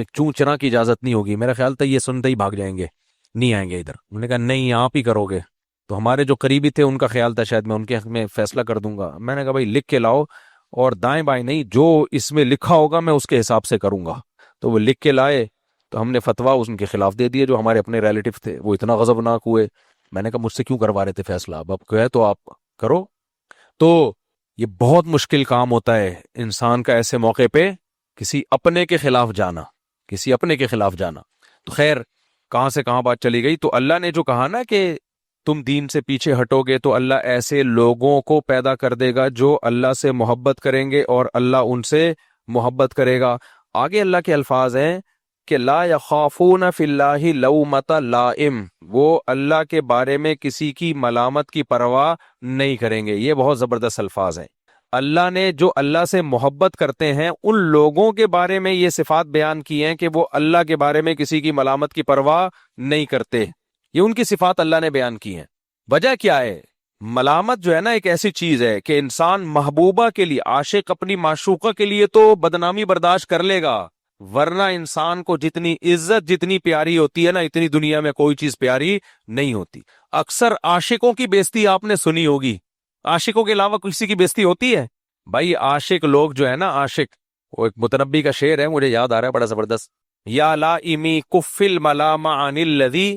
چوں چرا کی اجازت نہیں ہوگی۔ میرا خیال تھا یہ سنتے ہی بھاگ جائیں گے، نہیں آئیں گے ادھر۔ انہوں نے کہا نہیں آپ ہی کرو گے، تو ہمارے جو قریبی تھے ان کا خیال تھا شاید میں ان کے حق میں فیصلہ کر دوں گا۔ میں نے کہا بھائی لکھ کے لاؤ، اور دائیں بائیں نہیں، جو اس میں لکھا ہوگا میں اس کے حساب سے کروں گا۔ تو وہ لکھ کے لائے، تو ہم نے فتویٰ ان کے خلاف دے دیے جو ہمارے اپنے ریلیٹو تھے۔ وہ اتنا غضبناک ہوئے، میں نے کہا مجھ سے کیوں کروا رہے تھے فیصلہ، اب کہے تو آپ کرو۔ تو یہ بہت مشکل کام ہوتا ہے انسان کا ایسے موقع پہ کسی اپنے کے خلاف جانا، کسی اپنے کے خلاف جانا۔ تو خیر کہاں سے کہاں بات چلی گئی۔ تو اللہ نے جو کہا نا کہ تم دین سے پیچھے ہٹو گے تو اللہ ایسے لوگوں کو پیدا کر دے گا جو اللہ سے محبت کریں گے اور اللہ ان سے محبت کرے گا۔ آگے اللہ کے الفاظ ہیں کہ لا یخافون فی اللہ لومۃ لائم، وہ اللہ کے بارے میں کسی کی ملامت کی پرواہ نہیں کریں گے۔ یہ بہت زبردست الفاظ ہیں۔ اللہ نے جو اللہ سے محبت کرتے ہیں ان لوگوں کے بارے میں یہ صفات بیان کی ہیں کہ وہ اللہ کے بارے میں کسی کی ملامت کی پرواہ نہیں کرتے۔ یہ ان کی صفات اللہ نے بیان کی ہیں۔ وجہ کیا ہے؟ ملامت جو ہے نا ایک ایسی چیز ہے کہ انسان محبوبہ کے لیے، عاشق اپنی معشوقہ کے لیے تو بدنامی برداشت کر لے گا، ورنہ انسان کو جتنی عزت جتنی پیاری ہوتی ہے نا، اتنی دنیا میں کوئی چیز پیاری نہیں ہوتی۔ اکثر عاشقوں کی بےزتی آپ نے سنی ہوگی، عاشقوں کے علاوہ کسی کی بےزتی ہوتی ہے؟ بھائی عاشق لوگ جو ہے نا، عاشق، وہ ایک متنبی کا شعر ہے مجھے یاد آ رہا ہے بڑا زبردست، یا لائمی کف الملام عن الذی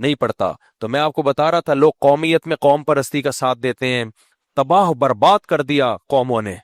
نہیں پڑتا. تو میں آپ کو بتا رہا تھا لوگ قومیت میں قوم پرستی کا ساتھ دیتے ہیں, تباہ برباد کر دیا قوموں نے.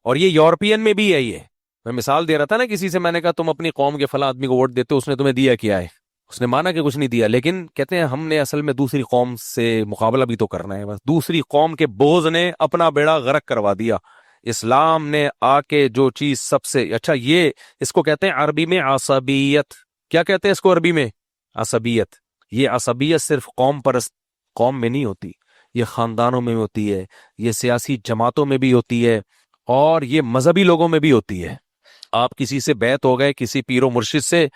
اور یہ یورپین میں بھی ہے. یہ میں مثال دے رہا تھا نا کسی سے, میں نے کہا تم اپنی قوم کے فلاں آدمی کو ووٹ دیتے ہو, اس نے تمہیں دیا کیا ہے؟ اس نے مانا کہ کچھ نہیں دیا, لیکن کہتے ہیں ہم نے اصل میں دوسری قوم سے مقابلہ بھی تو کرنا ہے. بس دوسری قوم کے بوجھ نے اپنا بیڑا غرق کروا دیا. اسلام نے آ کے جو چیز سب سے اچھا, یہ اس کو کہتے ہیں عربی میں عصبیت. کیا کہتے ہیں اس کو عربی میں؟ عصبیت. یہ عصبیت صرف قوم پرست قوم میں نہیں ہوتی, یہ خاندانوں میں ہوتی ہے, یہ سیاسی جماعتوں میں بھی ہوتی ہے, اور یہ مذہبی لوگوں میں بھی ہوتی ہے. آپ کسی سے بیعت ہو گئے, کسی پیر و مرشد سے,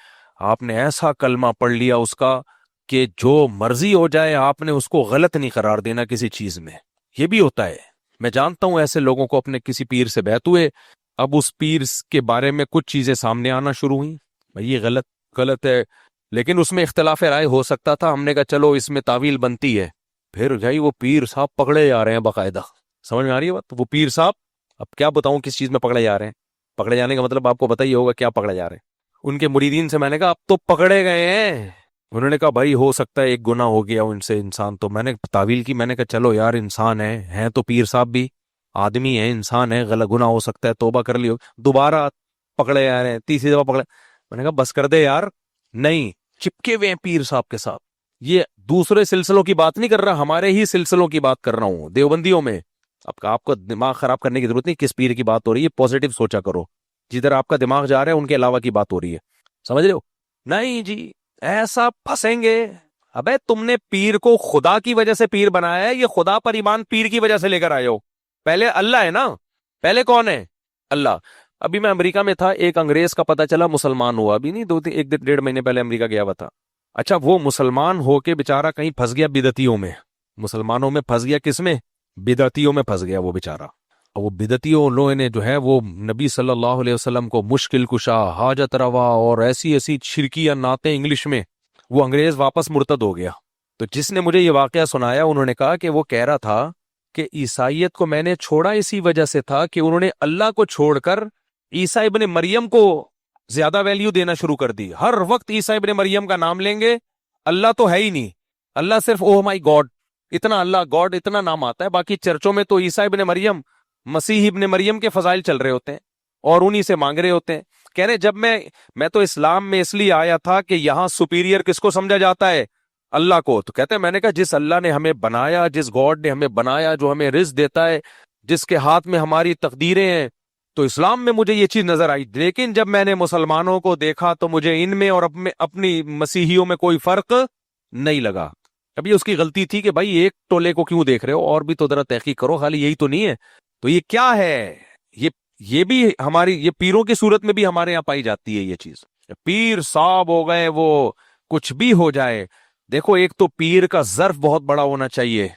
آپ نے ایسا کلمہ پڑھ لیا اس کا کہ جو مرضی ہو جائے آپ نے اس کو غلط نہیں قرار دینا کسی چیز میں. یہ بھی ہوتا ہے. میں جانتا ہوں ایسے لوگوں کو, اپنے کسی پیر سے بیعت ہوئے, اب اس پیر کے بارے میں کچھ چیزیں سامنے آنا شروع ہوئیں, یہ غلط ہے, لیکن اس میں اختلاف رائے ہو سکتا تھا. ہم نے کہا چلو اس میں تعویل بنتی ہے. پھر بھائی وہ پیر صاحب پکڑے جا رہے ہیں باقاعدہ. سمجھ میں آ رہی ہے بات؟ وہ پیر صاحب, اب کیا بتاؤں کس چیز میں پکڑے جا رہے ہیں. پکڑے جانے کا مطلب آپ کو پتہ ہی ہوگا کیا پکڑے جا رہے ہیں. ان کے مریدین سے میں نے کہا اب تو پکڑے گئے ہیں. انہوں نے کہا بھائی ہو سکتا ہے ایک گناہ ہو گیا ان سے انسان. تو میں نے تعویل کی, میں نے کہا چلو یار انسان ہیں تو پیر صاحب بھی آدمی ہیں, انسان ہے, غلط گناہ ہو سکتا ہے, توبہ کر لی. دوبارہ پکڑے جا رہے ہیں, تیسری دفعہ پکڑے. میں نے کہا بس کر دے یار. نہیں, چپکے ہوئے ہیں پیر صاحب کے ساتھ. یہ دوسرے سلسلوں کی بات نہیں کر رہا, ہمارے ہی سلسلوں کی بات کر رہا ہوں, دیوبندیوں میں. اب آپ کو دماغ خراب کرنے کی ضرورت نہیں, کس پیر کی بات ہو رہی ہے, پوزیٹو سوچا کرو. جدھر آپ کا دماغ جا رہا ہے ان کے علاوہ کی بات ہو رہی ہے. سمجھ رہے ہو؟ نہیں جی ایسا پھنسیں گے. ابے تم نے پیر کو خدا کی وجہ سے پیر بنایا ہے, یہ خدا پر ایمان پیر کی وجہ سے لے کر آئے ہو. پہلے اللہ ہے نا, پہلے کون ہے؟ اللہ. ابھی میں امریکہ میں تھا, ایک انگریز کا پتہ چلا مسلمان ہوا, ابھی نہیں 1 مہینے پہلے امریکہ گیا ہوا تھا. اچھا وہ مسلمان ہو کے بےچارا کہیں پھنس گیا بدعتیوں میں. مسلمانوں میں پھنس گیا, کس میں؟ بدعتیوں میں پھنس گیا وہ بےچارا. اور وہ بدعتیوں لوگوں نے جو ہے وہ نبی صلی اللہ علیہ وسلم کو مشکل کشا, حاجت روا اور ایسی شرکیہ نعتیں انگلش میں, وہ انگریز واپس مرتد ہو گیا. تو جس نے مجھے یہ واقعہ سنایا انہوں نے کہا کہ وہ کہہ رہا تھا کہ عیسائیت کو میں نے چھوڑا اسی وجہ سے تھا کہ انہوں نے اللہ کو چھوڑ کر عیسیٰ ابن مریم کو زیادہ ویلیو دینا شروع کر دی. ہر وقت عیسیٰ ابن مریم کا نام لیں گے, اللہ تو ہے ہی نہیں, اللہ صرف اوہ مائی گاڈ, اتنا اللہ گاڈ اتنا نام آتا ہے. باقی چرچوں میں تو عیسیٰ ابن مریم, مسیح ابن مریم کے فضائل چل رہے ہوتے ہیں اور انہی سے مانگ رہے ہوتے ہیں. کہہ رہے جب میں تو اسلام میں اس لیے آیا تھا کہ یہاں سپیریئر کس کو سمجھا جاتا ہے؟ اللہ کو. تو کہتے ہیں میں نے کہا جس اللہ نے ہمیں بنایا, جس گاڈ نے ہمیں بنایا, جو ہمیں رزق دیتا ہے, جس کے ہاتھ میں ہماری تقدیریں ہیں, تو اسلام میں مجھے یہ چیز نظر آئی. لیکن جب میں نے مسلمانوں کو دیکھا تو مجھے ان میں اور اپنی مسیحیوں میں کوئی فرق نہیں لگا. ابھی اس کی غلطی تھی کہ بھائی ایک ٹولے کو کیوں دیکھ رہے ہو, اور بھی تو ذرا تحقیق کرو, خالی یہی تو نہیں ہے. تو یہ کیا ہے؟ یہ بھی ہماری, یہ پیروں کی صورت میں بھی ہمارے یہاں پائی جاتی ہے یہ چیز. پیر صاحب ہو گئے, وہ کچھ بھی ہو جائے. دیکھو ایک تو پیر کا ظرف بہت بڑا ہونا چاہیے.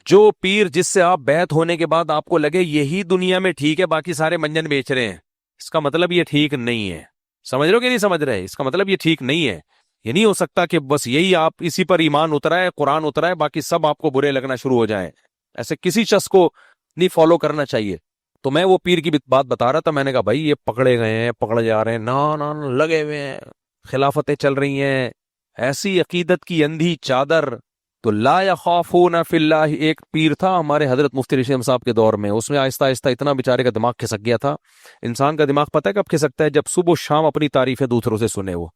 جو پیر جس سے آپ بیعت ہونے کے بعد آپ کو لگے یہی دنیا میں ٹھیک ہے, باقی سارے منجن بیچ رہے ہیں, اس کا مطلب یہ ٹھیک نہیں ہے. سمجھ رہے ہو کہ نہیں سمجھ رہے؟ اس کا مطلب یہ ٹھیک نہیں ہے. یہ نہیں ہو سکتا کہ بس یہی آپ اسی پر ایمان اترا ہے, قرآن اترا ہے, باقی سب آپ کو برے لگنا شروع ہو جائیں. ایسے کسی شخص کو نہیں فالو کرنا چاہیے. تو میں وہ پیر کی بات بتا رہا تھا, میں نے کہا بھائی یہ پکڑے گئے ہیں, پکڑے جا رہے ہیں, نا لگے ہوئے ہیں, خلافتیں چل رہی ہیں, ایسی عقیدت کی اندھی چادر. تو لا یخافون فی اللہ ایک پیر تھا ہمارے حضرت مفتی رشید صاحب کے دور میں, اس میں آہستہ آہستہ اتنا بیچارے کا دماغ کھسک گیا تھا. انسان کا دماغ پتہ ہے کب کھسکتا ہے؟ جب صبح و شام اپنی تعریفیں دوسروں سے سنے, وہ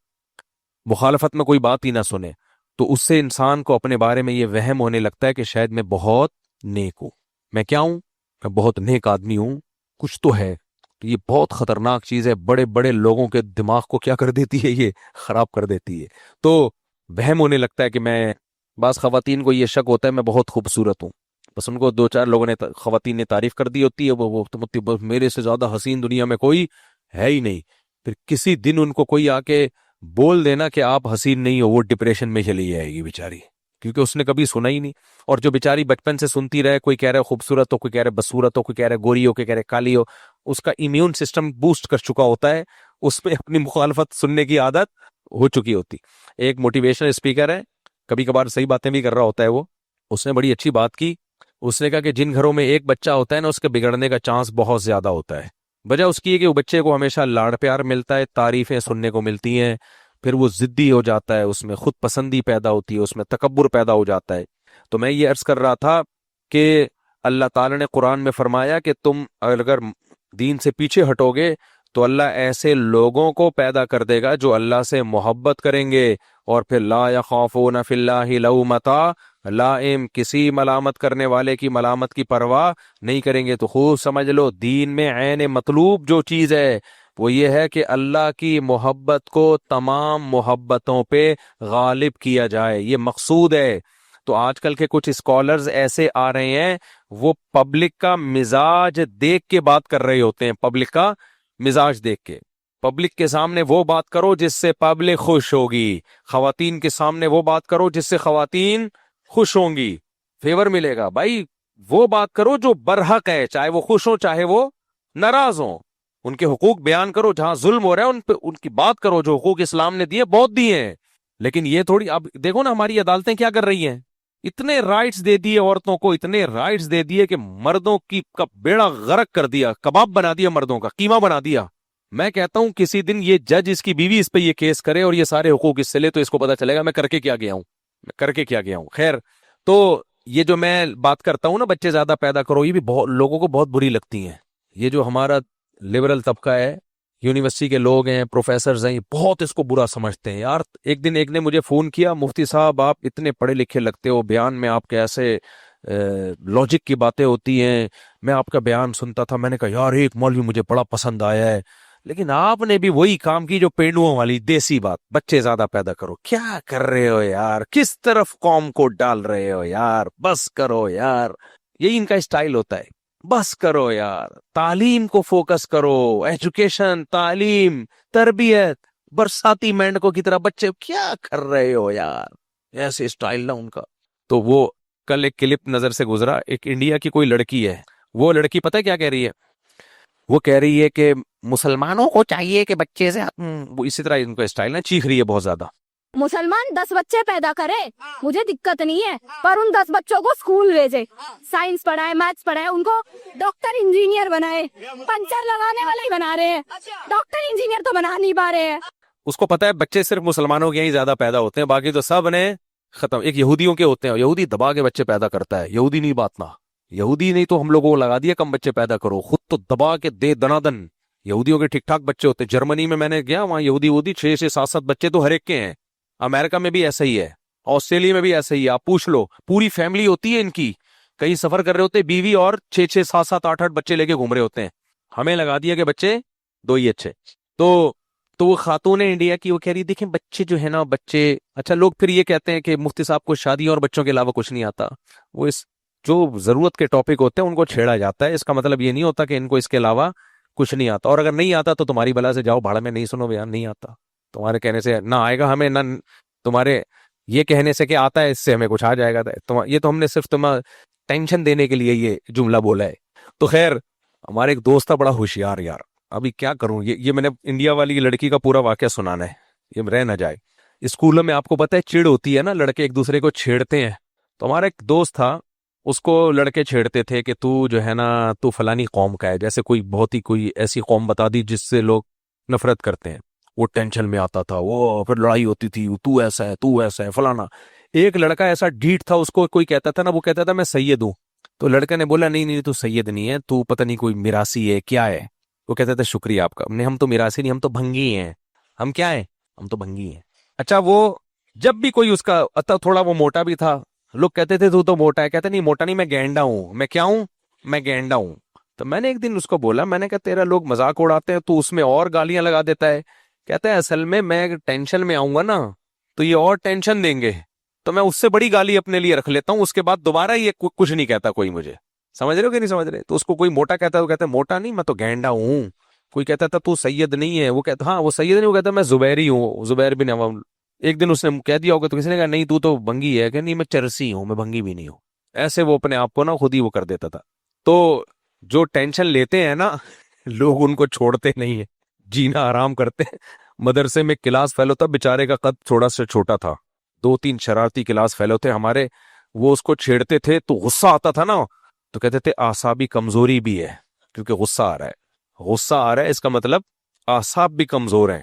مخالفت میں کوئی بات ہی نہ سنے, تو اس سے انسان کو اپنے بارے میں یہ وہم ہونے لگتا ہے کہ شاید میں بہت نیک ہوں. میں کیا ہوں؟ میں بہت نیک آدمی ہوں, کچھ تو ہے. تو یہ بہت خطرناک چیز ہے, بڑے بڑے لوگوں کے دماغ کو کیا کر دیتی ہے, یہ خراب کر دیتی ہے. تو وہم ہونے لگتا ہے کہ میں, بعض خواتین کو یہ شک ہوتا ہے میں بہت خوبصورت ہوں, بس ان کو 2-4 لوگوں نے خواتین نے تعریف کر دی ہوتی ہے, وہ میرے سے زیادہ حسین دنیا میں کوئی ہے ہی نہیں. پھر کسی دن ان کو کوئی آ کے بول دینا کہ آپ حسین نہیں ہو, وہ ڈپریشن میں چلی جائے گی بیچاری, کیونکہ اس نے کبھی سنا ہی نہیں. اور جو بیچاری بچپن سے سنتی رہے, کوئی کہہ رہے خوبصورت ہو, کوئی کہہ رہے بصورت ہو, کوئی کہہ رہے گوری ہو, کوئی کہہ رہے کالی ہو, اس کا امیون سسٹم بوسٹ کر چکا ہوتا ہے, اس میں اپنی مخالفت سننے کی عادت ہو چکی ہوتی. ایک موٹیویشنل اسپیکر ہے, کبھی کبھار صحیح باتیں بھی کر رہا ہوتا ہے وہ, اس نے بڑی اچھی بات کی. اس نے کہا کہ جن گھروں میں ایک بچہ ہوتا ہے نا, اس کے بگڑنے کا چانس بہت زیادہ ہوتا ہے. وجہ اس کی ہے کہ وہ بچے کو ہمیشہ لاڑ پیار ملتا ہے, تعریفیں سننے کو ملتی ہیں, پھر وہ ضدی ہو جاتا ہے، اس میں خود پسندی پیدا ہوتی ہے، اس میں تکبر پیدا ہو جاتا ہے۔ تو میں یہ عرض کر رہا تھا کہ اللہ تعالیٰ نے قرآن میں فرمایا کہ تم اگر دین سے پیچھے ہٹو گے تو اللہ ایسے لوگوں کو پیدا کر دے گا جو اللہ سے محبت کریں گے، اور پھر لا یخافون فی اللہ لومۃ لائم، کسی ملامت کرنے والے کی ملامت کی پرواہ نہیں کریں گے۔ تو خوب سمجھ لو، دین میں عین مطلوب جو چیز ہے وہ یہ ہے کہ اللہ کی محبت کو تمام محبتوں پہ غالب کیا جائے، یہ مقصود ہے۔ تو آج کل کے کچھ اسکالرز ایسے آ رہے ہیں، وہ پبلک کا مزاج دیکھ کے بات کر رہے ہوتے ہیں، پبلک کا مزاج دیکھ کے۔ پبلک کے سامنے وہ بات کرو جس سے پبلک خوش ہوگی، خواتین کے سامنے وہ بات کرو جس سے خواتین خوش ہوں گی، فیور ملے گا۔ بھائی وہ بات کرو جو برحق ہے، چاہے وہ خوش ہوں چاہے وہ ناراض ہوں، ان کے حقوق بیان کرو، جہاں ظلم ہو رہا ہے ان پہ ان کی بات کرو، جو حقوق اسلام نے دیے بہت دیے ہیں۔ لیکن یہ تھوڑی، اب دیکھو نا ہماری عدالتیں کیا کر رہی ہیں، اتنے رائٹس دے دیے عورتوں کو، اتنے رائٹس دے دیے کہ مردوں کا بیڑا غرق کر دیا، کباب بنا دیا، مردوں کا قیمہ بنا دیا۔ میں کہتا ہوں کسی دن یہ جج اس کی بیوی اس پہ یہ کیس کرے اور یہ سارے حقوق اس سے لے، تو اس کو پتا چلے گا میں کر کے کیا گیا ہوں، میں کر کے کیا گیا ہوں۔ خیر، تو یہ جو میں بات کرتا ہوں نا بچے زیادہ پیدا کرو، یہ بھی بہت لوگوں کو بہت بری لگتی ہیں۔ یہ جو ہمارا لبرل طبقہ ہے، یونیورسٹی کے لوگ ہیں، پروفیسرز ہیں، یہ بہت اس کو برا سمجھتے ہیں۔ یار ایک دن ایک نے مجھے فون کیا، مفتی صاحب آپ اتنے پڑھے لکھے لگتے ہو، بیان میں آپ کے ایسے لاجک کی باتیں ہوتی ہیں، میں آپ کا بیان سنتا تھا، میں نے کہا یار ایک مولوی مجھے بڑا پسند آیا ہے، لیکن آپ نے بھی وہی کام کی جو پینڈوؤں والی دیسی بات، بچے زیادہ پیدا کرو۔ کیا کر رہے ہو یار، کس طرف قوم کو ڈال رہے ہو یار، بس کرو یار۔ یہی ان کا اسٹائل ہوتا ہے، بس کرو یار، تعلیم کو فوکس کرو، ایجوکیشن، تعلیم، تربیت، برساتی مینڈکوں کی طرح بچے کیا کر رہے ہو یار، ایسے اسٹائل نہ ان کا۔ تو وہ کل ایک کلپ نظر سے گزرا، ایک انڈیا کی کوئی لڑکی ہے، وہ لڑکی پتہ کیا کہہ رہی ہے، وہ کہہ رہی ہے کہ مسلمانوں کو چاہیے کہ بچے سے، وہ اسی طرح ان کا اسٹائل ہے، چیخ رہی ہے بہت زیادہ۔ مسلمان 10 بچے پیدا کرے، مجھے دقت نہیں ہے، پر ان 10 بچوں کو اسکول بھیجے، سائنس پڑھائے، میتھس پڑھائے، ان کو ڈاکٹر انجینئر بنائے۔ پنچر لگانے والے ہی بنا رہے ہیں، ڈاکٹر انجینئر تو بنا نہیں پا رہے ہیں۔ اس کو پتا ہے بچے صرف مسلمانوں کے ہی زیادہ پیدا ہوتے ہیں، باقی تو سب نے ختم۔ ایک یہودیوں کے ہوتے ہیں، یہودی دبا کے بچے پیدا کرتا ہے، یہودی نہیں بات نہ، یہودی نہیں تو ہم لوگوں کو لگا دیا کم بچے پیدا کرو، خود تو دبا کے دے دنادن۔ یہودیوں کے ٹھیک ٹھاک بچے ہوتے ہیں، جرمنی میں نے گیا، وہاں یہودی 6 7 بچے تو ہر ایک کے ہیں، امریکہ میں بھی ایسا ہی ہے، آسٹریلیا میں بھی ایسا ہی ہے، آپ پوچھ لو، پوری فیملی ہوتی ہے ان کی، کہیں سفر کر رہے ہوتے ہیں، بیوی اور 6 7 8 بچے لے کے گھوم رہے ہوتے ہیں، ہمیں لگا دیا کہ بچے 2 ہی اچھے۔ تو وہ خاتون انڈیا کی، وہ کہہ رہی دیکھیں بچے جو ہے نا، بچے اچھا، لوگ پھر یہ کہتے ہیں کہ مفتی صاحب کو شادی اور بچوں کے علاوہ کچھ نہیں آتا، وہ اس جو ضرورت کے ٹاپک ہوتے ہیں ان کو چھیڑا جاتا ہے، اس کا مطلب یہ نہیں ہوتا کہ ان کو اس کے علاوہ کچھ نہیں آتا، اور اگر نہیں آتا تو تمہاری بلا سے جاؤ بھاڑ میں، نہیں سنو بیان، نہیں آتا، تمہارے کہنے سے نہ آئے گا ہمیں، نہ تمہارے یہ کہنے سے کہ آتا ہے اس سے ہمیں کچھ آ جائے گا، یہ تو ہم نے صرف تمہیں ٹینشن دینے کے لیے یہ جملہ بولا ہے۔ تو خیر، ہمارے ایک دوست تھا بڑا ہوشیار، یار ابھی کیا کروں، یہ میں نے انڈیا والی لڑکی کا پورا واقعہ سنانا ہے، یہ رہ نہ جائے۔ اسکولوں میں آپ کو پتہ ہے چڑ ہوتی ہے نا، لڑکے ایک دوسرے کو چھیڑتے ہیں، تو ہمارا ایک دوست تھا، اس کو لڑکے چھیڑتے تھے کہ تو جو ہے نا تو فلانی قوم کا ہے، جیسے کوئی بہت ہی کوئی ایسی قوم بتا دی جس سے لوگ نفرت کرتے ہیں، وہ ٹینشن میں آتا تھا، وہ پھر لڑائی ہوتی تھی، تو ایسا ہے فلانا۔ ایک لڑکا ایسا ڈھیٹ تھا، اس کو کوئی کہتا تھا نا، وہ کہتا تھا میں سید ہوں، تو لڑکے نے بولا نہیں تو سید نہیں ہے، تو پتہ نہیں کوئی میراثی ہے کیا ہے، وہ کہتے تھے شکریہ آپ کا، ہم تو میراثی نہیں، ہم تو بھنگی ہیں، ہم کیا ہیں، ہم تو بھنگی ہیں۔ اچھا، وہ جب بھی کوئی اس کا تھوڑا وہ موٹا بھی تھا، لوگ کہتے تھے تو موٹا ہے، کہتے نہیں موٹا نہیں، میں گینڈا ہوں، میں کیا ہوں، میں گینڈا ہوں۔ تو میں نے ایک دن اس کو بولا، میں نے کہا تیرا لوگ مذاق اڑاتے ہیں تو اس میں اور گالیاں لگا دیتا ہے، کہتا ہے اصل میں ٹینشن میں آؤں گا نا تو یہ اور ٹینشن دیں گے، تو میں اس سے بڑی گالی اپنے لیے رکھ لیتا ہوں، اس کے بعد دوبارہ یہ کچھ نہیں کہتا کوئی مجھے، سمجھ رہے ہو کہ نہیں سمجھ رہے؟ تو اس کو کوئی موٹا کہتا ہے، وہ کہتا ہے موٹا نہیں، میں تو گینڈا ہوں۔ کوئی کہتا تھا تو سید نہیں ہے، وہ کہتا ہاں وہ سید نہیں، وہ کہتا میں زبیری ہوں، زبیر بن عوام۔ ایک دن اس نے کہہ دیا ہوگا تو کسی نے کہا نہیں تو بنگی ہے، کہ نہیں میں چرسی ہوں، میں بنگی بھی نہیں ہوں، ایسے وہ اپنے آپ کو نا خود ہی وہ کر دیتا تھا۔ تو جو ٹینشن لیتے ہیں نا لوگ ان کو چھوڑتے نہیں ہیں، جینا آرام کرتے ہیں۔ مدرسے میں کلاس فیلو تھا، بیچارے کا قد تھوڑا سا چھوٹا تھا، 2 3 شرارتی کلاس فیلو تھے ہمارے، وہ اس کو چھیڑتے تھے تو غصہ آتا تھا نا، تو کہتے تھے اعصابی کمزوری بھی ہے، کیونکہ غصہ آ رہا ہے، اس کا مطلب اعصاب بھی کمزور ہیں۔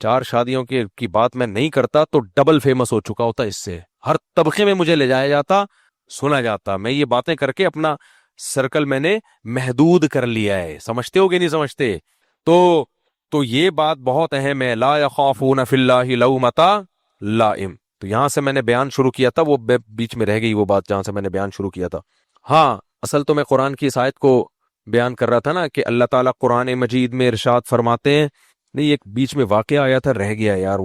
4 شادیوں کی بات میں نہیں کرتا تو ڈبل فیمس ہو چکا ہوتا. اس سے ہر طبقے میں مجھے لے جایا جاتا, سنا جاتا. میں یہ باتیں کر کے اپنا سرکل میں نے محدود کر لیا ہے. سمجھتے ہو کہ نہیں سمجھتے؟ تو یہ بات بہت اہم ہے. لا یخافون فی اللہ لومۃ لائم. تو یہاں سے میں نے بیان شروع کیا تھا, وہ بیچ میں رہ گئی وہ بات جہاں سے میں نے بیان شروع کیا تھا. ہاں, اصل تو میں قرآن کی اس آیت کو بیان کر رہا تھا نا کہ اللہ تعالیٰ قرآن مجید میں ارشاد فرماتے ہیں. نہیں, ایک بیچ میں واقعہ آیا تھا, رہ گیا یار.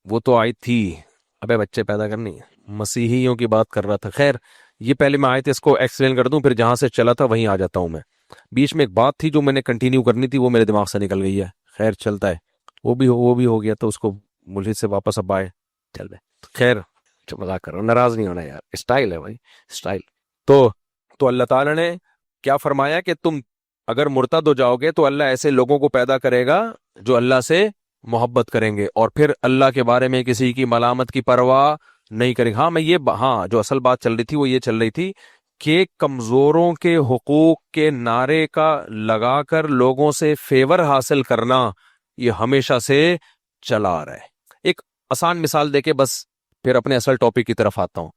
وہ تو آیت تھی, ابے بچے پیدا کرنی, مسیحیوں کی بات کر رہا تھا. خیر, یہ پہلے میں آیت اس کو ایکسپلین کر دوں, پھر جہاں سے چلا تھا وہیں آ جاتا ہوں میں. بیچ میں ایک بات تھی جو میں نے کنٹینیو کرنی تھی, وہ میرے دماغ سے نکل گئی ہے. خیر چلتا ہے, وہ بھی ہو گیا, تو اس کو مجھے سے واپس اب آئے چل رہے. خیر مذاق کر رہا ہوں, ناراض نہیں ہونا یار, اسٹائل ہے بھائی, اسٹائل. تو اللہ تعالیٰ نے کیا فرمایا کہ تم اگر مرتد ہو جاؤ گے تو اللہ ایسے لوگوں کو پیدا کرے گا جو اللہ سے محبت کریں گے, اور پھر اللہ کے بارے میں کسی کی ملامت کی پرواہ نہیں کریں گے. ہاں, جو اصل بات چل رہی تھی وہ یہ چل رہی تھی کہ کمزوروں کے حقوق کے نعرے کا لگا کر لوگوں سے فیور حاصل کرنا یہ ہمیشہ سے چلا آ رہا ہے. ایک آسان مثال دے کے بس پھر اپنے اصل ٹاپک کی طرف آتا ہوں.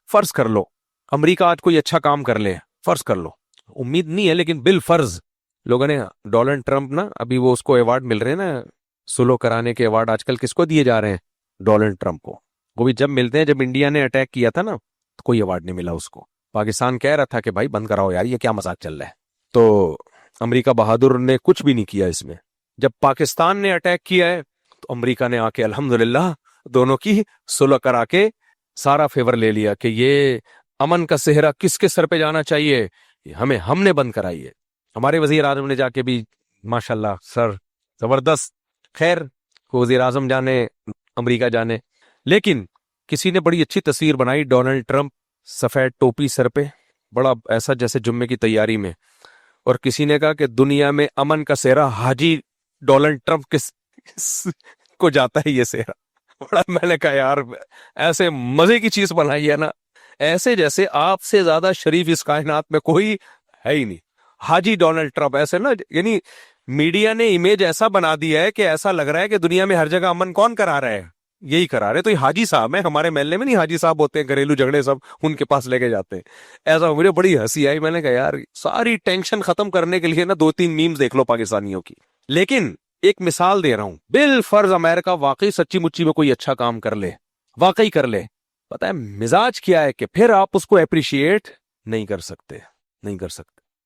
فرض کر لو امریکہ آج کوئی اچھا کام کر لے, فرض کر لو, امید نہیں ہے لیکن بالفرض لوگوں نے, ڈونلڈ ٹرمپ نا, ابھی وہ اس کو ایوارڈ مل رہے ہیں نا, سلو کرانے کے ایوارڈ آج کل کس کو دیے جا رہے ہیں؟ ڈونلڈ ٹرمپ کو. وہ بھی جب ملتے ہیں, جب انڈیا نے اٹیک کیا تھا نا تو کوئی ایوارڈ نہیں ملا اس کو. پاکستان کہہ رہا تھا کہ بھائی بند کراؤ یار, یہ کیا مذاق چل رہا ہے. تو امریکہ بہادر نے کچھ بھی نہیں کیا اس میں. جب پاکستان نے اٹیک کیا ہے تو امریکہ نے آ کے الحمدللہ دونوں کی سلح کرا کے سارا فیور لے لیا کہ یہ امن کا صحرا کس کے سر پہ جانا چاہیے, ہم نے بند کرائی ہے. ہمارے وزیر اعظم نے جا کے بھی ماشاءاللہ سر زبردست. خیر, وزیر اعظم جانے, امریکہ جانے, لیکن کسی نے بڑی اچھی تصویر بنائی, ڈونلڈ ٹرمپ سفید ٹوپی سر پہ, بڑا ایسا جیسے جمعے کی تیاری میں, اور کسی نے کہا کہ دنیا میں امن کا صحرا حاجی ڈونلڈ ٹرمپ کو جاتا ہے یہ صحرا. بڑا میں نے کہا یار ایسے مزے کی چیز بنائی ہے نا, ایسے جیسے آپ سے زیادہ شریف اس کائنات میں کوئی ہے ہی نہیں. حاجی ڈونلڈ ٹرمپ ایسے نا, یعنی میڈیا نے امیج ایسا بنا دیا ہے کہ ایسا لگ رہا ہے کہ دنیا میں ہر جگہ امن کون کرا رہا ہے, یہی کرا رہے. تو یہ حاجی صاحب ہیں, ہمارے محلے میں نہیں حاجی صاحب ہوتے ہیں, گھریلو جھگڑے سب ان کے پاس لے کے جاتے ہیں. ایسا مجھے بڑی ہنسی آئی, میں نے کہا یار ساری ٹینشن ختم کرنے کے لیے نا 2-3 میمز دیکھ لو پاکستانیوں کی. لیکن ایک مثال دے رہا ہوں, بالفرض امریکہ واقعی سچی مچی میں کوئی اچھا کام کر لے, واقعی کر لے, پتہ ہے مزاج کیا ہے کہ پھر آپ اس کو اپریشیٹ نہیں کر سکتے,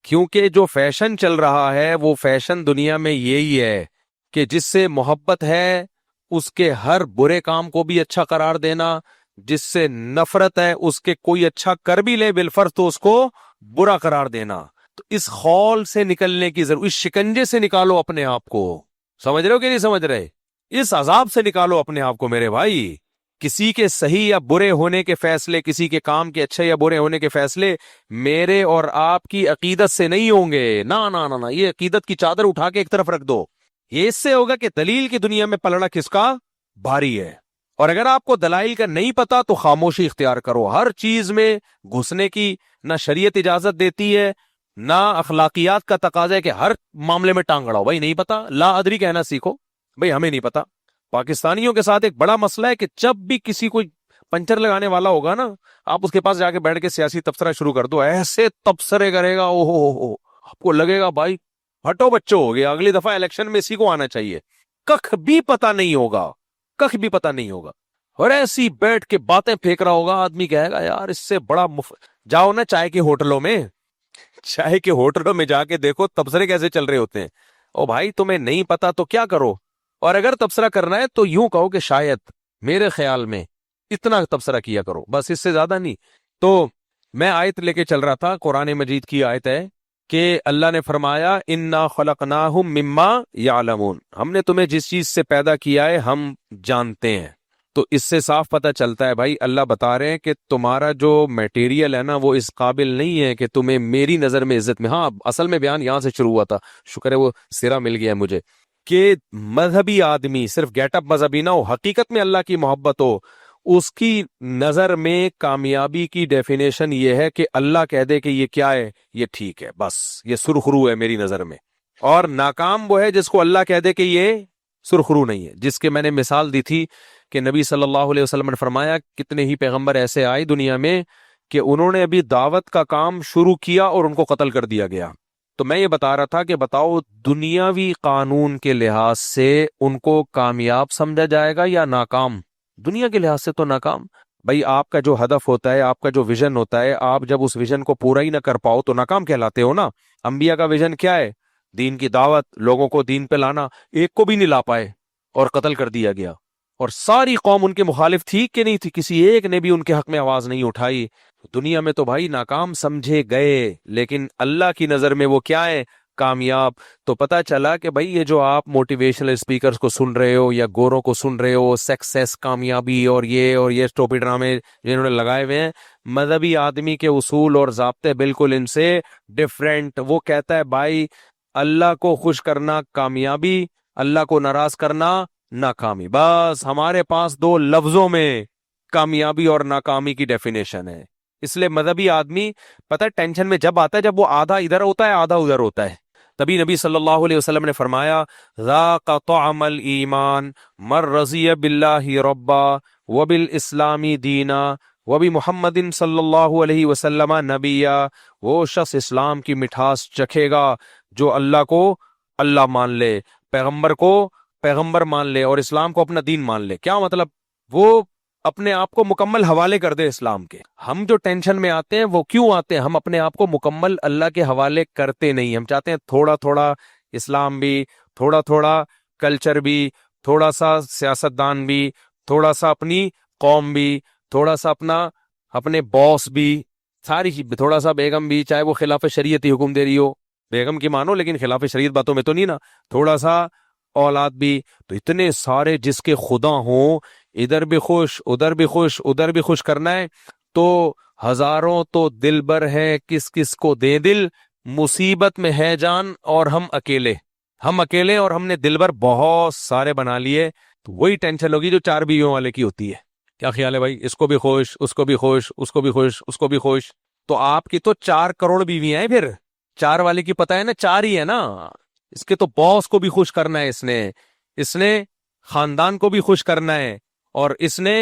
کیونکہ جو فیشن چل رہا ہے وہ فیشن دنیا میں یہی ہے کہ جس سے محبت ہے اس کے ہر برے کام کو بھی اچھا قرار دینا, جس سے نفرت ہے اس کے کوئی اچھا کر بھی لے بالفرض تو اس کو برا قرار دینا. تو اس خول سے نکلنے کی ضرورت, اس شکنجے سے نکالو اپنے آپ کو. سمجھ رہے ہو کہ نہیں سمجھ رہے؟ اس عذاب سے نکالو اپنے آپ کو میرے بھائی. کسی کے صحیح یا برے ہونے کے فیصلے, کسی کے کام کے اچھے یا برے ہونے کے فیصلے میرے اور آپ کی عقیدت سے نہیں ہوں گے. نا, یہ عقیدت کی چادر اٹھا کے ایک طرف رکھ دو. یہ اس سے ہوگا کہ دلیل کی دنیا میں پلڑا کس کا بھاری ہے. اور اگر آپ کو دلائل کا نہیں پتا تو خاموشی اختیار کرو. ہر چیز میں گھسنے کی نہ شریعت اجازت دیتی ہے, نہ اخلاقیات کا تقاضا ہے کہ ہر معاملے میں ٹانگ اڑاؤ. بھائی نہیں پتا, لا ادری کہنا سیکھو. بھائی ہمیں نہیں پتا. پاکستانیوں کے ساتھ ایک بڑا مسئلہ ہے کہ جب بھی کسی کو پنچر لگانے والا ہوگا نا, آپ اس کے پاس جا کے بیٹھ کے سیاسی تبصرہ شروع کر دو, ایسے تبصرے کرے گا, او آپ کو لگے گا بھائی ہٹو بچوں ہو گیا, اگلی دفعہ الیکشن میں اسی کو آنا چاہیے. کخ بھی پتا نہیں ہوگا, اور ایسی بیٹھ کے باتیں پھینک رہا ہوگا. آدمی کہے گا یار اس سے بڑا جاؤ نا چائے کے ہوٹلوں میں جا کے دیکھو تبصرے کیسے چل رہے ہوتے ہیں. او بھائی تمہیں نہیں پتا تو کیا کرو, اور اگر تبصرہ کرنا ہے تو یوں کہو کہ شاید میرے خیال میں اتنا تبصرہ کیا کرو, بس اس سے زیادہ نہیں. تو میں آیت لے کے چل رہا تھا, قرآن مجید کی آیت ہے کہ اللہ نے فرمایا انا خلقناہم مما یعلمون, ہم نے تمہیں جس چیز سے پیدا کیا ہے ہم جانتے ہیں. تو اس سے صاف پتہ چلتا ہے بھائی اللہ بتا رہے ہیں کہ تمہارا جو میٹیریل ہے نا وہ اس قابل نہیں ہے کہ تمہیں میری نظر میں عزت میں. ہاں اصل میں بیان یہاں سے شروع ہوا تھا, شکر ہے وہ سرا مل گیا مجھے, کہ مذہبی آدمی صرف گیٹ اپ مذہبی نہ ہو, حقیقت میں اللہ کی محبت ہو, اس کی نظر میں کامیابی کی ڈیفینیشن یہ ہے کہ اللہ کہہ دے کہ یہ کیا ہے, یہ ٹھیک ہے, بس یہ سرخرو ہے میری نظر میں. اور ناکام وہ ہے جس کو اللہ کہہ دے کہ یہ سرخرو نہیں ہے. جس کے میں نے مثال دی تھی کہ نبی صلی اللہ علیہ وسلم نے فرمایا کتنے ہی پیغمبر ایسے آئے دنیا میں کہ انہوں نے ابھی دعوت کا کام شروع کیا اور ان کو قتل کر دیا گیا. تو میں یہ بتا رہا تھا کہ بتاؤ دنیاوی قانون کے لحاظ سے ان کو کامیاب سمجھا جائے گا یا ناکام؟ دنیا کے لحاظ سے تو ناکام. بھائی آپ کا جو ہدف ہوتا ہے، آپ کا جو ویژن ہوتا ہے، آپ جب اس ویژن کو پورا ہی نہ کر پاؤ تو ناکام کہلاتے ہو نا. انبیاء کا ویژن کیا ہے؟ دین کی دعوت، لوگوں کو دین پہ لانا. ایک کو بھی نہیں لا پائے اور قتل کر دیا گیا. اور ساری قوم ان کے مخالف تھی کہ نہیں تھی؟ کسی ایک نے بھی ان کے حق میں آواز نہیں اٹھائی. دنیا میں تو بھائی ناکام سمجھے گئے، لیکن اللہ کی نظر میں وہ کیا ہے؟ کامیاب. تو پتا چلا کہ بھائی یہ جو آپ موٹیویشنل اسپیکرز کو سن رہے ہو یا گوروں کو سن رہے ہو، سکسیس، کامیابی اور یہ ٹوپی ڈرامے جنہوں نے لگائے ہوئے ہیں، مذہبی آدمی کے اصول اور ضابطے بالکل ان سے ڈفرینٹ. وہ کہتا ہے بھائی اللہ کو خوش کرنا کامیابی، اللہ کو ناراض کرنا ناکامی. بس ہمارے پاس دو لفظوں میں کامیابی اور ناکامی کی ڈیفینیشن ہے. اس لیے مذہبی آدمی پتہ ہے ٹینشن میں جب آتا ہے جب وہ آدھا ادھر ہوتا ہے آدھا ادھر ہوتا ہے. تبھی نبی صلی اللہ علیہ وسلم نے فرمایا ذاق طعم الایمان من رضی باللہ ربا وبالاسلام دینا وبمحمد صلی اللہ علیہ وسلم نبیا. وہ شخص اسلام کی مٹھاس چکھے گا جو اللہ کو اللہ مان لے، پیغمبر کو پیغمبر مان لے اور اسلام کو اپنا دین مان لے. کیا مطلب؟ وہ اپنے آپ کو مکمل حوالے کر دے اسلام کے. ہم جو ٹینشن میں آتے ہیں وہ کیوں آتے ہیں؟ ہم اپنے آپ کو مکمل اللہ کے حوالے کرتے نہیں. ہم چاہتے ہیں تھوڑا تھوڑا اسلام بھی، تھوڑا تھوڑا کلچر بھی، تھوڑا سا سیاستدان بھی، تھوڑا سا اپنی قوم بھی، تھوڑا سا اپنے باس بھی، ساری چیز، تھوڑا سا بیگم بھی، چاہے وہ خلاف شریعت حکم دے رہی ہو، بیگم کی مانو لیکن خلاف شریعت باتوں میں تو نہیں نا. تھوڑا سا اولاد بھی. تو اتنے سارے جس کے خدا ہوں، ادھر بھی خوش ادھر بھی خوش ادھر بھی خوش کرنا ہے. تو ہزاروں تو دل بر ہے کس کس کو دے دل، مصیبت میں ہے جان اور ہم اکیلے اور ہم نے دل بر بہت سارے بنا لیے. تو وہی ٹینشن ہوگی جو 4 بیویوں والے کی ہوتی ہے. کیا خیال ہے بھائی؟ اس کو بھی خوش، اس کو بھی خوش، اس کو بھی خوش، اس کو بھی خوش. تو آپ کی تو 4 کروڑ بیویاں ہیں. پھر 4 والے کی پتہ ہے نا 4 ہی ہے نا. اس کے تو باس کو بھی خوش کرنا ہے، اس نے خاندان کو بھی خوش کرنا ہے، اور اس نے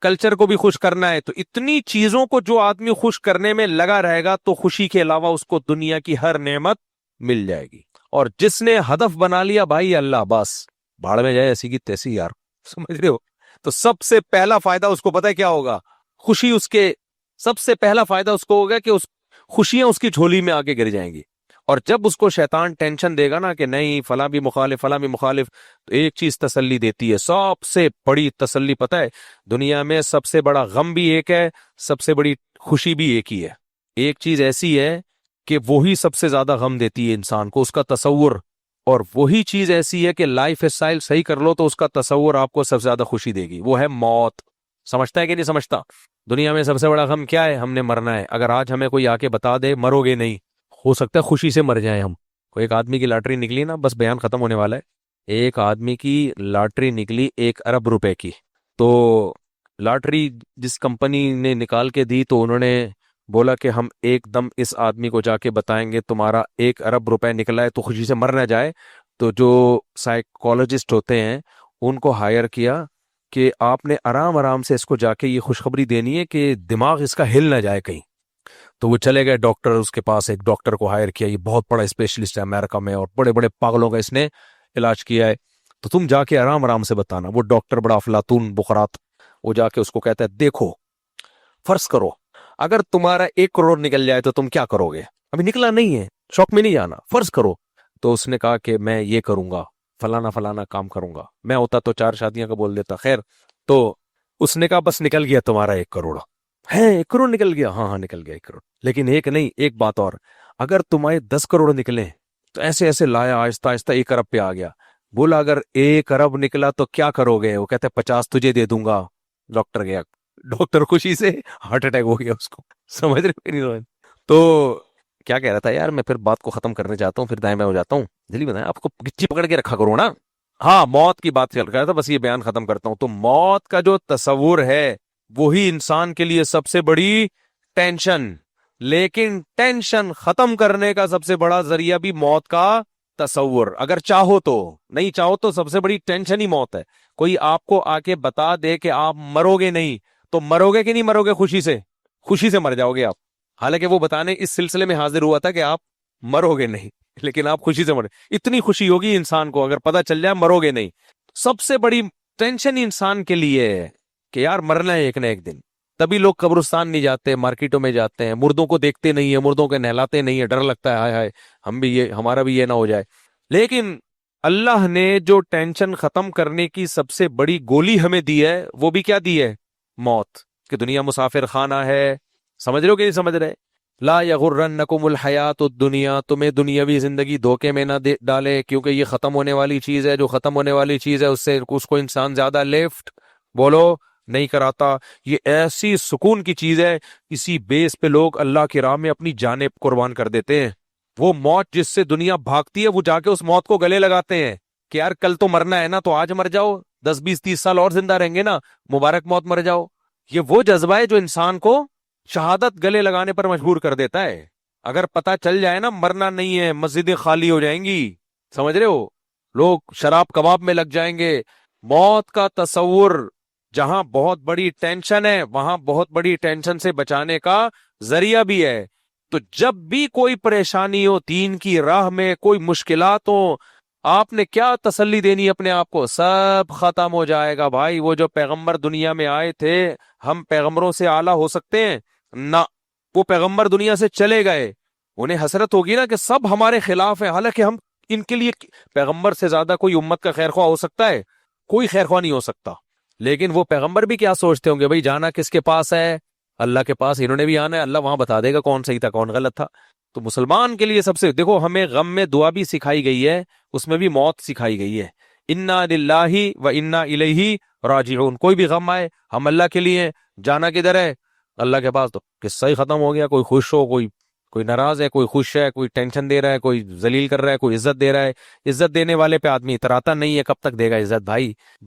کلچر کو بھی خوش کرنا ہے. تو اتنی چیزوں کو جو آدمی خوش کرنے میں لگا رہے گا تو خوشی کے علاوہ اس کو دنیا کی ہر نعمت مل جائے گی. اور جس نے ہدف بنا لیا بھائی اللہ، بس بھاڑ میں جائے ایسی کی تیسی یار، سمجھ رہے ہو؟ تو سب سے پہلا فائدہ اس کو پتہ ہے کیا ہوگا؟ خوشی. اس کے سب سے پہلا فائدہ اس کو ہوگا کہ خوشیاں اس کی جھولی میں آگے گر جائیں گی. اور جب اس کو شیطان ٹینشن دے گا نا کہ نہیں فلاں بھی مخالف فلاں بھی مخالف، تو ایک چیز تسلی دیتی ہے، سب سے بڑی تسلی پتہ ہے دنیا میں سب سے بڑا غم بھی ایک ہے، سب سے بڑی خوشی بھی ایک ہی ہے. ایک چیز ایسی ہے کہ وہی سب سے زیادہ غم دیتی ہے انسان کو، اس کا تصور. اور وہی چیز ایسی ہے کہ لائف اسٹائل صحیح کر لو تو اس کا تصور آپ کو سب سے زیادہ خوشی دے گی، وہ ہے موت. سمجھتا ہے کہ نہیں سمجھتا؟ دنیا میں سب سے بڑا غم کیا ہے؟ ہم نے مرنا ہے. اگر آج ہمیں کوئی آ کے بتا دے مرو گے نہیں، ہو سکتا ہے خوشی سے مر جائیں ہم. کوئی ایک آدمی کی لاٹری نکلی نا، بس بیان ختم ہونے والا ہے. ایک آدمی کی لاٹری نکلی 1 ارب روپے کی. تو لاٹری جس کمپنی نے نکال کے دی تو انہوں نے بولا کہ ہم ایک دم اس آدمی کو جا کے بتائیں گے تمہارا 1 ارب روپے نکلا ہے تو خوشی سے مر نہ جائے. تو جو سائیکولوجسٹ ہوتے ہیں ان کو ہائر کیا کہ آپ نے آرام آرام سے اس کو جا کے یہ خوشخبری دینی ہے کہ دماغ اس کا ہل نہ جائے کہیں. تو وہ چلے گئے ڈاکٹر، اس کے پاس ایک ڈاکٹر کو ہائر کیا، یہ بہت بڑا اسپیشلسٹ ہے امریکہ میں اور بڑے بڑے پاگلوں کا اس نے علاج کیا ہے، تو تم جا کے آرام آرام سے بتانا. وہ ڈاکٹر بڑا افلاطون بخرات، وہ جا کے اس کو کہتا ہے دیکھو فرض کرو اگر تمہارا 1 کروڑ نکل جائے تو تم کیا کرو گے؟ ابھی نکلا نہیں ہے، شوق میں نہیں جانا، فرض کرو. تو اس نے کہا کہ میں یہ کروں گا، فلانا فلانا کام کروں گا. میں ہوتا تو 4 شادیاں کا بول دیتا. خیر، تو اس نے کہا بس نکل گیا تمہارا 1 کروڑ. ہے 1 کروڑ نکل گیا؟ ہاں نکل گیا 1 کروڑ. لیکن ایک نہیں، ایک بات اور، اگر تمہارے 10 کروڑ نکلے تو ایسے ایسے لایا آہستہ آہستہ 1 ارب پہ آ گیا. بولا اگر 1 ارب نکلا تو کیا کرو گے؟ وہ کہتے 50 تجھے دے دوں گا. ڈاکٹر گیا، ڈاکٹر خوشی سے ہارٹ اٹیک ہو گیا اس کو. سمجھ رہے؟ تو کیا کہہ رہا تھا یار، میں پھر بات کو ختم کرنے جاتا ہوں، پھر دائیں بائیں ہو جاتا ہوں. جلدی بتائیں، آپ کو گچی پکڑ کے رکھا کرو نا. ہاں، موت کی بات چل رہا تھا، بس یہ بیان ختم کرتا ہوں. تو موت کا جو تصور ہے وہی انسان کے لیے سب سے بڑی ٹینشن. لیکن ٹینشن ختم کرنے کا سب سے بڑا ذریعہ بھی موت کا تصور. اگر چاہو تو, نہیں چاہو تو سب سے بڑی ٹینشن ہی موت ہے. کوئی آپ کو آ کے بتا دے کہ آپ مرو گے نہیں, تو مرو گے کہ نہیں مرو گے؟ خوشی سے, خوشی سے مر جاؤ گے آپ. حالانکہ وہ بتانے اس سلسلے میں حاضر ہوا تھا کہ آپ مرو گے نہیں, لیکن آپ خوشی سے مرے. اتنی خوشی ہوگی انسان کو اگر پتا چل جائے مرو گے نہیں. سب سے بڑی ٹینشن انسان کے لیے ہے کہ یار مرنا ہے ایک نہ ایک دن. تبھی لوگ قبرستان نہیں جاتے, مارکیٹوں میں جاتے ہیں, مردوں کو دیکھتے نہیں ہیں, مردوں کے نہلاتے نہیں ہیں, ڈر لگتا ہے ہائے ہائے ہم بھی یہ, ہمارا بھی یہ نہ ہو جائے. لیکن اللہ نے جو ٹینشن ختم کرنے کی سب سے بڑی گولی ہمیں دی ہے, وہ بھی کیا دی ہے؟ موت. کہ دنیا مسافر خانہ ہے. سمجھ رہے ہو کہ نہیں سمجھ رہے؟ لا یغرنکم الحیات الدنیا, تمہیں دنیاوی زندگی دھوکے میں نہ ڈالے, کیونکہ یہ ختم ہونے والی چیز ہے. جو ختم ہونے والی چیز ہے اس کو انسان زیادہ لیفٹ بولو نہیں کراتا. یہ ایسی سکون کی چیز ہے, اسی بیس پہ لوگ اللہ کی راہ میں اپنی جانیں قربان کر دیتے ہیں. وہ موت جس سے دنیا بھاگتی ہے, وہ جا کے اس موت کو گلے لگاتے ہیں کہ یار کل تو مرنا ہے نا, تو آج مر جاؤ, 10 20 30 سال اور زندہ رہیں گے نا, مبارک موت مر جاؤ. یہ وہ جذبہ ہے جو انسان کو شہادت گلے لگانے پر مجبور کر دیتا ہے. اگر پتا چل جائے نا مرنا نہیں ہے, مسجدیں خالی ہو جائیں گی, سمجھ رہے ہو, لوگ شراب کباب میں لگ جائیں گے. موت کا تصور جہاں بہت بڑی ٹینشن ہے, وہاں بہت بڑی ٹینشن سے بچانے کا ذریعہ بھی ہے. تو جب بھی کوئی پریشانی ہو دین کی راہ میں, کوئی مشکلات ہو, آپ نے کیا تسلی دینی اپنے آپ کو؟ سب ختم ہو جائے گا بھائی. وہ جو پیغمبر دنیا میں آئے تھے, ہم پیغمبروں سے اعلیٰ ہو سکتے ہیں؟ نہ, وہ پیغمبر دنیا سے چلے گئے. انہیں حسرت ہوگی نا کہ سب ہمارے خلاف ہیں, حالانکہ ہم ان کے لیے پیغمبر سے زیادہ کوئی امت کا خیر خواہ ہو سکتا ہے؟ کوئی خیر خواہ نہیں ہو سکتا. لیکن وہ پیغمبر بھی کیا سوچتے ہوں گے, بھائی جانا کس کے پاس ہے؟ اللہ کے پاس. انہوں نے بھی آنا ہے, اللہ وہاں بتا دے گا کون صحیح تھا کون غلط تھا. تو مسلمان کے لیے سب سے دیکھو, ہمیں غم میں دعا بھی سکھائی گئی ہے, اس میں بھی موت سکھائی گئی ہے. انا للہ و انا الیہ راجعون. کوئی بھی غم آئے, ہم اللہ کے لیے, جانا کدھر ہے؟ اللہ کے پاس. تو قصہ ہی ختم ہو گیا. کوئی خوش ہو, کوئی ناراض ہے, کوئی خوش ہے, کوئی ٹینشن دے رہا ہے, کوئی ذلیل کر رہا ہے, کوئی عزت دے رہا ہے. عزت دینے والے پہ آدمی اتراتا نہیں ہے, کب تک دے گا عزت بھائی؟